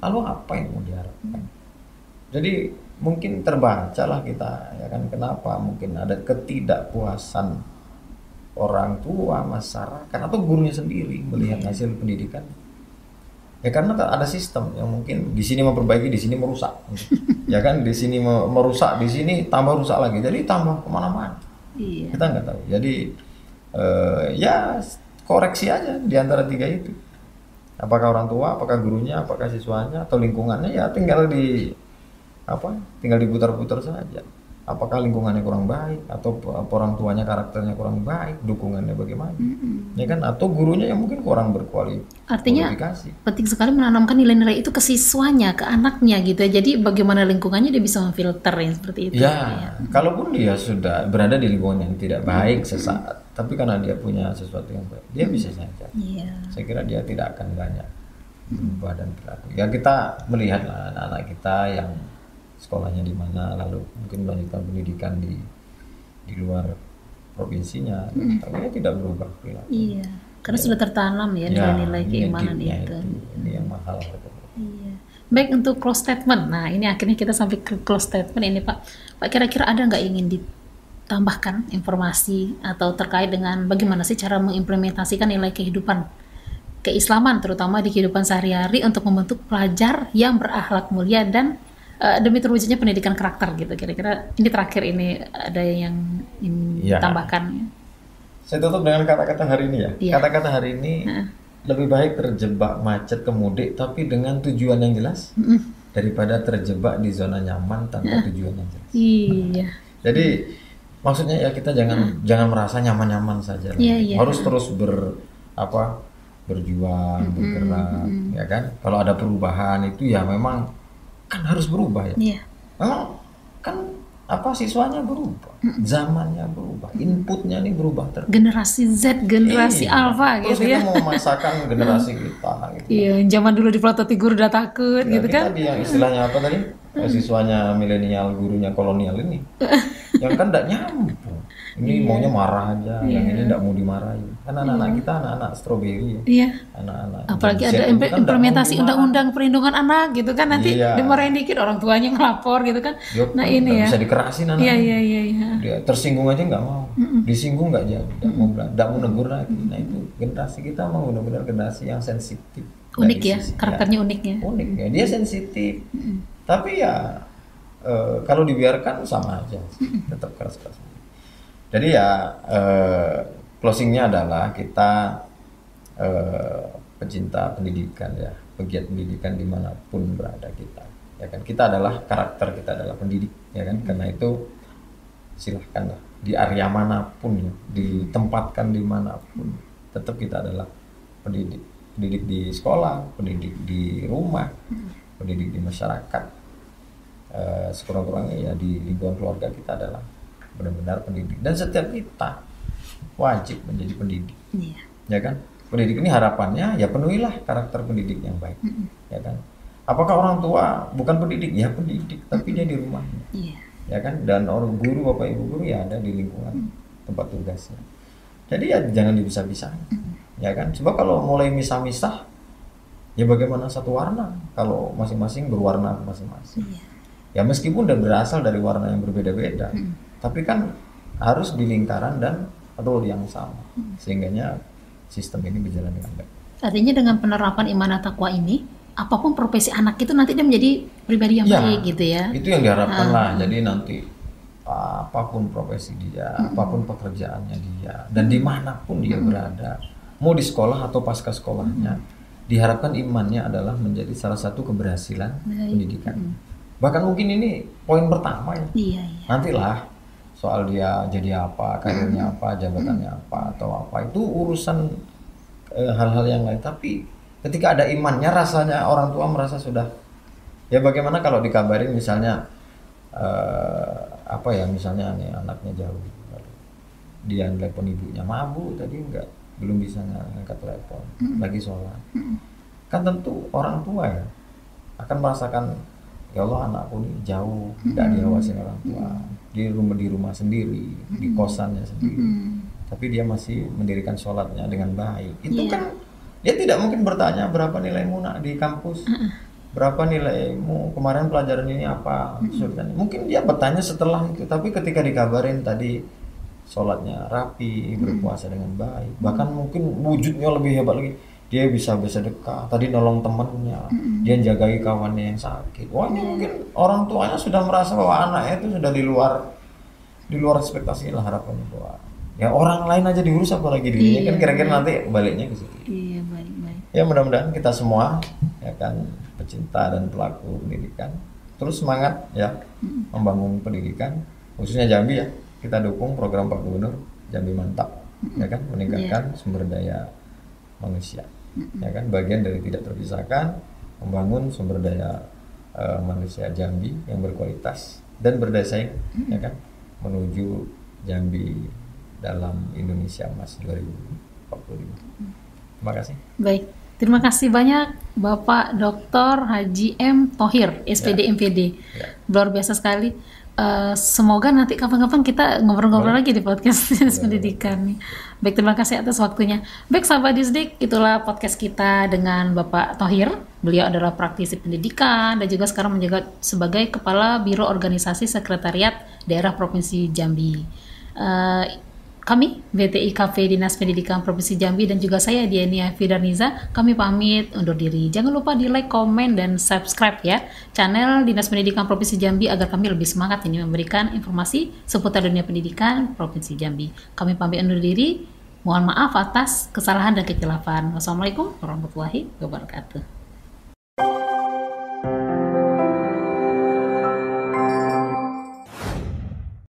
[SPEAKER 2] lalu apa yang mau diharapkan? Jadi mungkin terbacalah kita ya kan, kenapa mungkin ada ketidakpuasan orang tua, masyarakat atau gurunya sendiri melihat hasil pendidikan. Ya karena ada sistem yang mungkin di sini memperbaiki, di sini merusak. Ya kan, di sini merusak, di sini tambah rusak lagi. Jadi tambah kemana-mana. Kita nggak tahu. Jadi ya koreksi aja di antara tiga itu. Apakah orang tua, apakah gurunya, apakah siswanya atau lingkungannya, ya tinggal diputar-putar saja. Apakah lingkungannya kurang baik atau orang tuanya karakternya kurang baik, dukungannya bagaimana, ya kan? Atau gurunya yang mungkin kurang berkualifikasi.
[SPEAKER 1] Artinya penting sekali menanamkan nilai-nilai itu ke siswanya, ke anaknya gitu ya. Jadi bagaimana lingkungannya dia bisa memfilter yang seperti itu.
[SPEAKER 2] Ya, kalaupun dia sudah berada di lingkungan yang tidak baik sesaat, tapi karena dia punya sesuatu yang baik, dia bisa saja. Saya kira dia tidak akan banyak berubah dan berlaku. Ya kita melihatlah anak-anak kita yang sekolahnya di mana, lalu mungkin melanjutkan pendidikan di luar provinsinya, tapi tidak berubah perilaku.
[SPEAKER 1] Karena sudah tertanam ya nilai-nilai keimanan itu.
[SPEAKER 2] Ini yang mahal.
[SPEAKER 1] Baik, untuk close statement. Nah, ini akhirnya kita sampai ke close statement ini, Pak. Pak, kira-kira ada nggak ingin ditambahkan informasi atau terkait dengan bagaimana sih cara mengimplementasikan nilai kehidupan keislaman, terutama di kehidupan sehari-hari untuk membentuk pelajar yang berakhlak mulia dan demi terwujudnya pendidikan karakter gitu. Kira-kira ini terakhir ini ada yang ingin ditambahkan?
[SPEAKER 2] Saya tutup dengan kata-kata hari ini ya. Kata-kata hari ini lebih baik terjebak macet kemudik tapi dengan tujuan yang jelas daripada terjebak di zona nyaman tanpa tujuan yang jelas. Jadi maksudnya ya kita jangan merasa nyaman-nyaman saja. Harus terus berjuang, bergerak, ya kan? Kalau ada perubahan itu ya memang kan harus berubah ya. Memang kan siswanya berubah, zamannya berubah, inputnya nih berubah terus.
[SPEAKER 1] Generasi Z, generasi Alpha
[SPEAKER 2] gitu ya. Terus kita mau memasakkan generasi kita gitu.
[SPEAKER 1] Zaman dulu dipelototi guru udah takut gitu kan.
[SPEAKER 2] Tadi yang istilahnya apa tadi? Siswanya milenial, gurunya kolonial ini. yang kan tidak nyambung. Ini maunya marah aja, yang ini tidak mau dimarahin. Kan anak-anak kita anak-anak stroberi ya.
[SPEAKER 1] Iya.
[SPEAKER 2] Anak-anak
[SPEAKER 1] Apalagi
[SPEAKER 2] Gen Z
[SPEAKER 1] ada
[SPEAKER 2] itu kan nggak mau
[SPEAKER 1] implementasi
[SPEAKER 2] dimarahin.
[SPEAKER 1] undang-undang perlindungan anak gitu kan, nanti
[SPEAKER 2] Iya.
[SPEAKER 1] dimarahin dikit orang tuanya ngelapor gitu kan.
[SPEAKER 2] Yup,
[SPEAKER 1] Nah
[SPEAKER 2] nggak
[SPEAKER 1] ini ya.
[SPEAKER 2] bisa dikerasin
[SPEAKER 1] Iya
[SPEAKER 2] anaknya.
[SPEAKER 1] iya.
[SPEAKER 2] Dia tersinggung aja nggak mau, disinggung nggak jadi, nggak mau negur lagi. Nah itu generasi kita memang benar-benar generasi yang sensitif.
[SPEAKER 1] Unik
[SPEAKER 2] Dari
[SPEAKER 1] ya,
[SPEAKER 2] sisi-
[SPEAKER 1] karakternya unik ya.
[SPEAKER 2] unik ya, dia sensitif. Tapi ya kalau dibiarkan sama aja, tetap keras-keras. Jadi ya closingnya adalah kita pecinta pendidikan ya, pegiat pendidikan dimanapun berada kita. Ya kan, kita adalah karakter, kita adalah pendidik, ya kan. Karena itu silahkanlah di area manapun ya, ditempatkan dimanapun, tetap kita adalah pendidik. Pendidik di sekolah, pendidik di rumah, pendidik di masyarakat. Sekurang-kurangnya ya di lingkungan keluarga kita adalah benar-benar pendidik. Dan setiap kita wajib menjadi pendidik,
[SPEAKER 1] Iya.
[SPEAKER 2] ya kan. Pendidik ini harapannya ya penuhilah karakter pendidik yang baik, ya kan. Apakah orang tua bukan pendidik? Ya pendidik, tapi dia di rumahnya,
[SPEAKER 1] Iya.
[SPEAKER 2] ya kan. Dan orang guru, bapak ibu guru ya ada di lingkungan tempat tugasnya. Jadi ya jangan dipisah-pisah, ya kan. Coba kalau mulai misah-misah, ya bagaimana satu warna kalau masing-masing berwarna masing-masing.
[SPEAKER 1] Iya.
[SPEAKER 2] Ya meskipun udah berasal dari warna yang berbeda-beda, tapi kan harus di lingkaran dan role yang sama, sehingganya sistem ini berjalan dengan baik.
[SPEAKER 1] Artinya dengan penerapan iman taqwa ini, apapun profesi anak itu nanti dia menjadi pribadi yang
[SPEAKER 2] Ya,
[SPEAKER 1] baik gitu ya.
[SPEAKER 2] itu yang diharapkan lah. Jadi nanti apapun profesi dia, apapun pekerjaannya dia, dan dimanapun dia berada, mau di sekolah atau pasca sekolahnya, diharapkan imannya adalah menjadi salah satu keberhasilan pendidikan. Bahkan mungkin ini poin pertama ya.
[SPEAKER 1] Iya.
[SPEAKER 2] Nantilah soal dia jadi apa, karirnya apa, jabatannya apa atau apa, itu urusan hal-hal yang lain. Tapi ketika ada imannya, rasanya orang tua merasa sudah, ya bagaimana kalau dikabarin misalnya apa ya, misalnya nih anaknya jauh, dia telepon ibunya, "Ma, Bu, tadi belum bisa ngangkat telepon, lagi sholat." Kan tentu orang tua ya akan merasakan, ya Allah, anakku nih jauh, nggak diawasin orang tua, di rumah sendiri, di kosannya sendiri, tapi dia masih mendirikan sholatnya dengan baik. Itu kan dia tidak mungkin bertanya berapa nilaimu nak di kampus, berapa nilaimu kemarin pelajaran ini apa, mungkin dia bertanya setelah itu. Tapi ketika dikabarin tadi sholatnya rapi, berpuasa dengan baik, bahkan mungkin wujudnya lebih hebat lagi, dia bisa bersedekah, tadi nolong temannya, dia jagai kawannya yang sakit. Wah, ini mungkin orang tuanya sudah merasa bahwa anaknya itu sudah di luar ekspektasi lah, harapannya bahwa ya orang lain aja diurus apalagi dirinya. Kan kira-kira nanti baliknya ke situ.
[SPEAKER 1] Iya, baik.
[SPEAKER 2] Ya mudah-mudahan kita semua ya kan, pecinta dan pelaku pendidikan, terus semangat ya membangun pendidikan, khususnya Jambi ya. Kita dukung program Pak Gubernur Jambi Mantap, ya kan, meningkatkan sumber daya manusia, ya kan, bagian dari tidak terpisahkan membangun sumber daya manusia Jambi yang berkualitas dan berdaya saing, ya kan, menuju Jambi dalam Indonesia Emas 2045. Terima kasih.
[SPEAKER 1] Baik. Terima kasih banyak Bapak Dr. Haji M. Thohir, SPD MPD. Luar biasa sekali. Semoga nanti kapan-kapan kita ngobrol-ngobrol lagi di podcast Dinas Pendidikan nih. Baik, terima kasih atas waktunya. Baik, sahabat Disdik, itulah podcast kita dengan Bapak Thohir. Beliau adalah praktisi pendidikan dan juga sekarang menjabat sebagai Kepala Biro Organisasi Sekretariat Daerah Provinsi Jambi. Kami, BTIKP Dinas Pendidikan Provinsi Jambi, dan juga saya Diania Fidarniza, kami pamit undur diri. Jangan lupa di like, komen, dan subscribe ya channel Dinas Pendidikan Provinsi Jambi agar kami lebih semangat ini memberikan informasi seputar dunia pendidikan Provinsi Jambi. Kami pamit undur diri. Mohon maaf atas kesalahan dan kekilafan. Wassalamualaikum warahmatullahi wabarakatuh.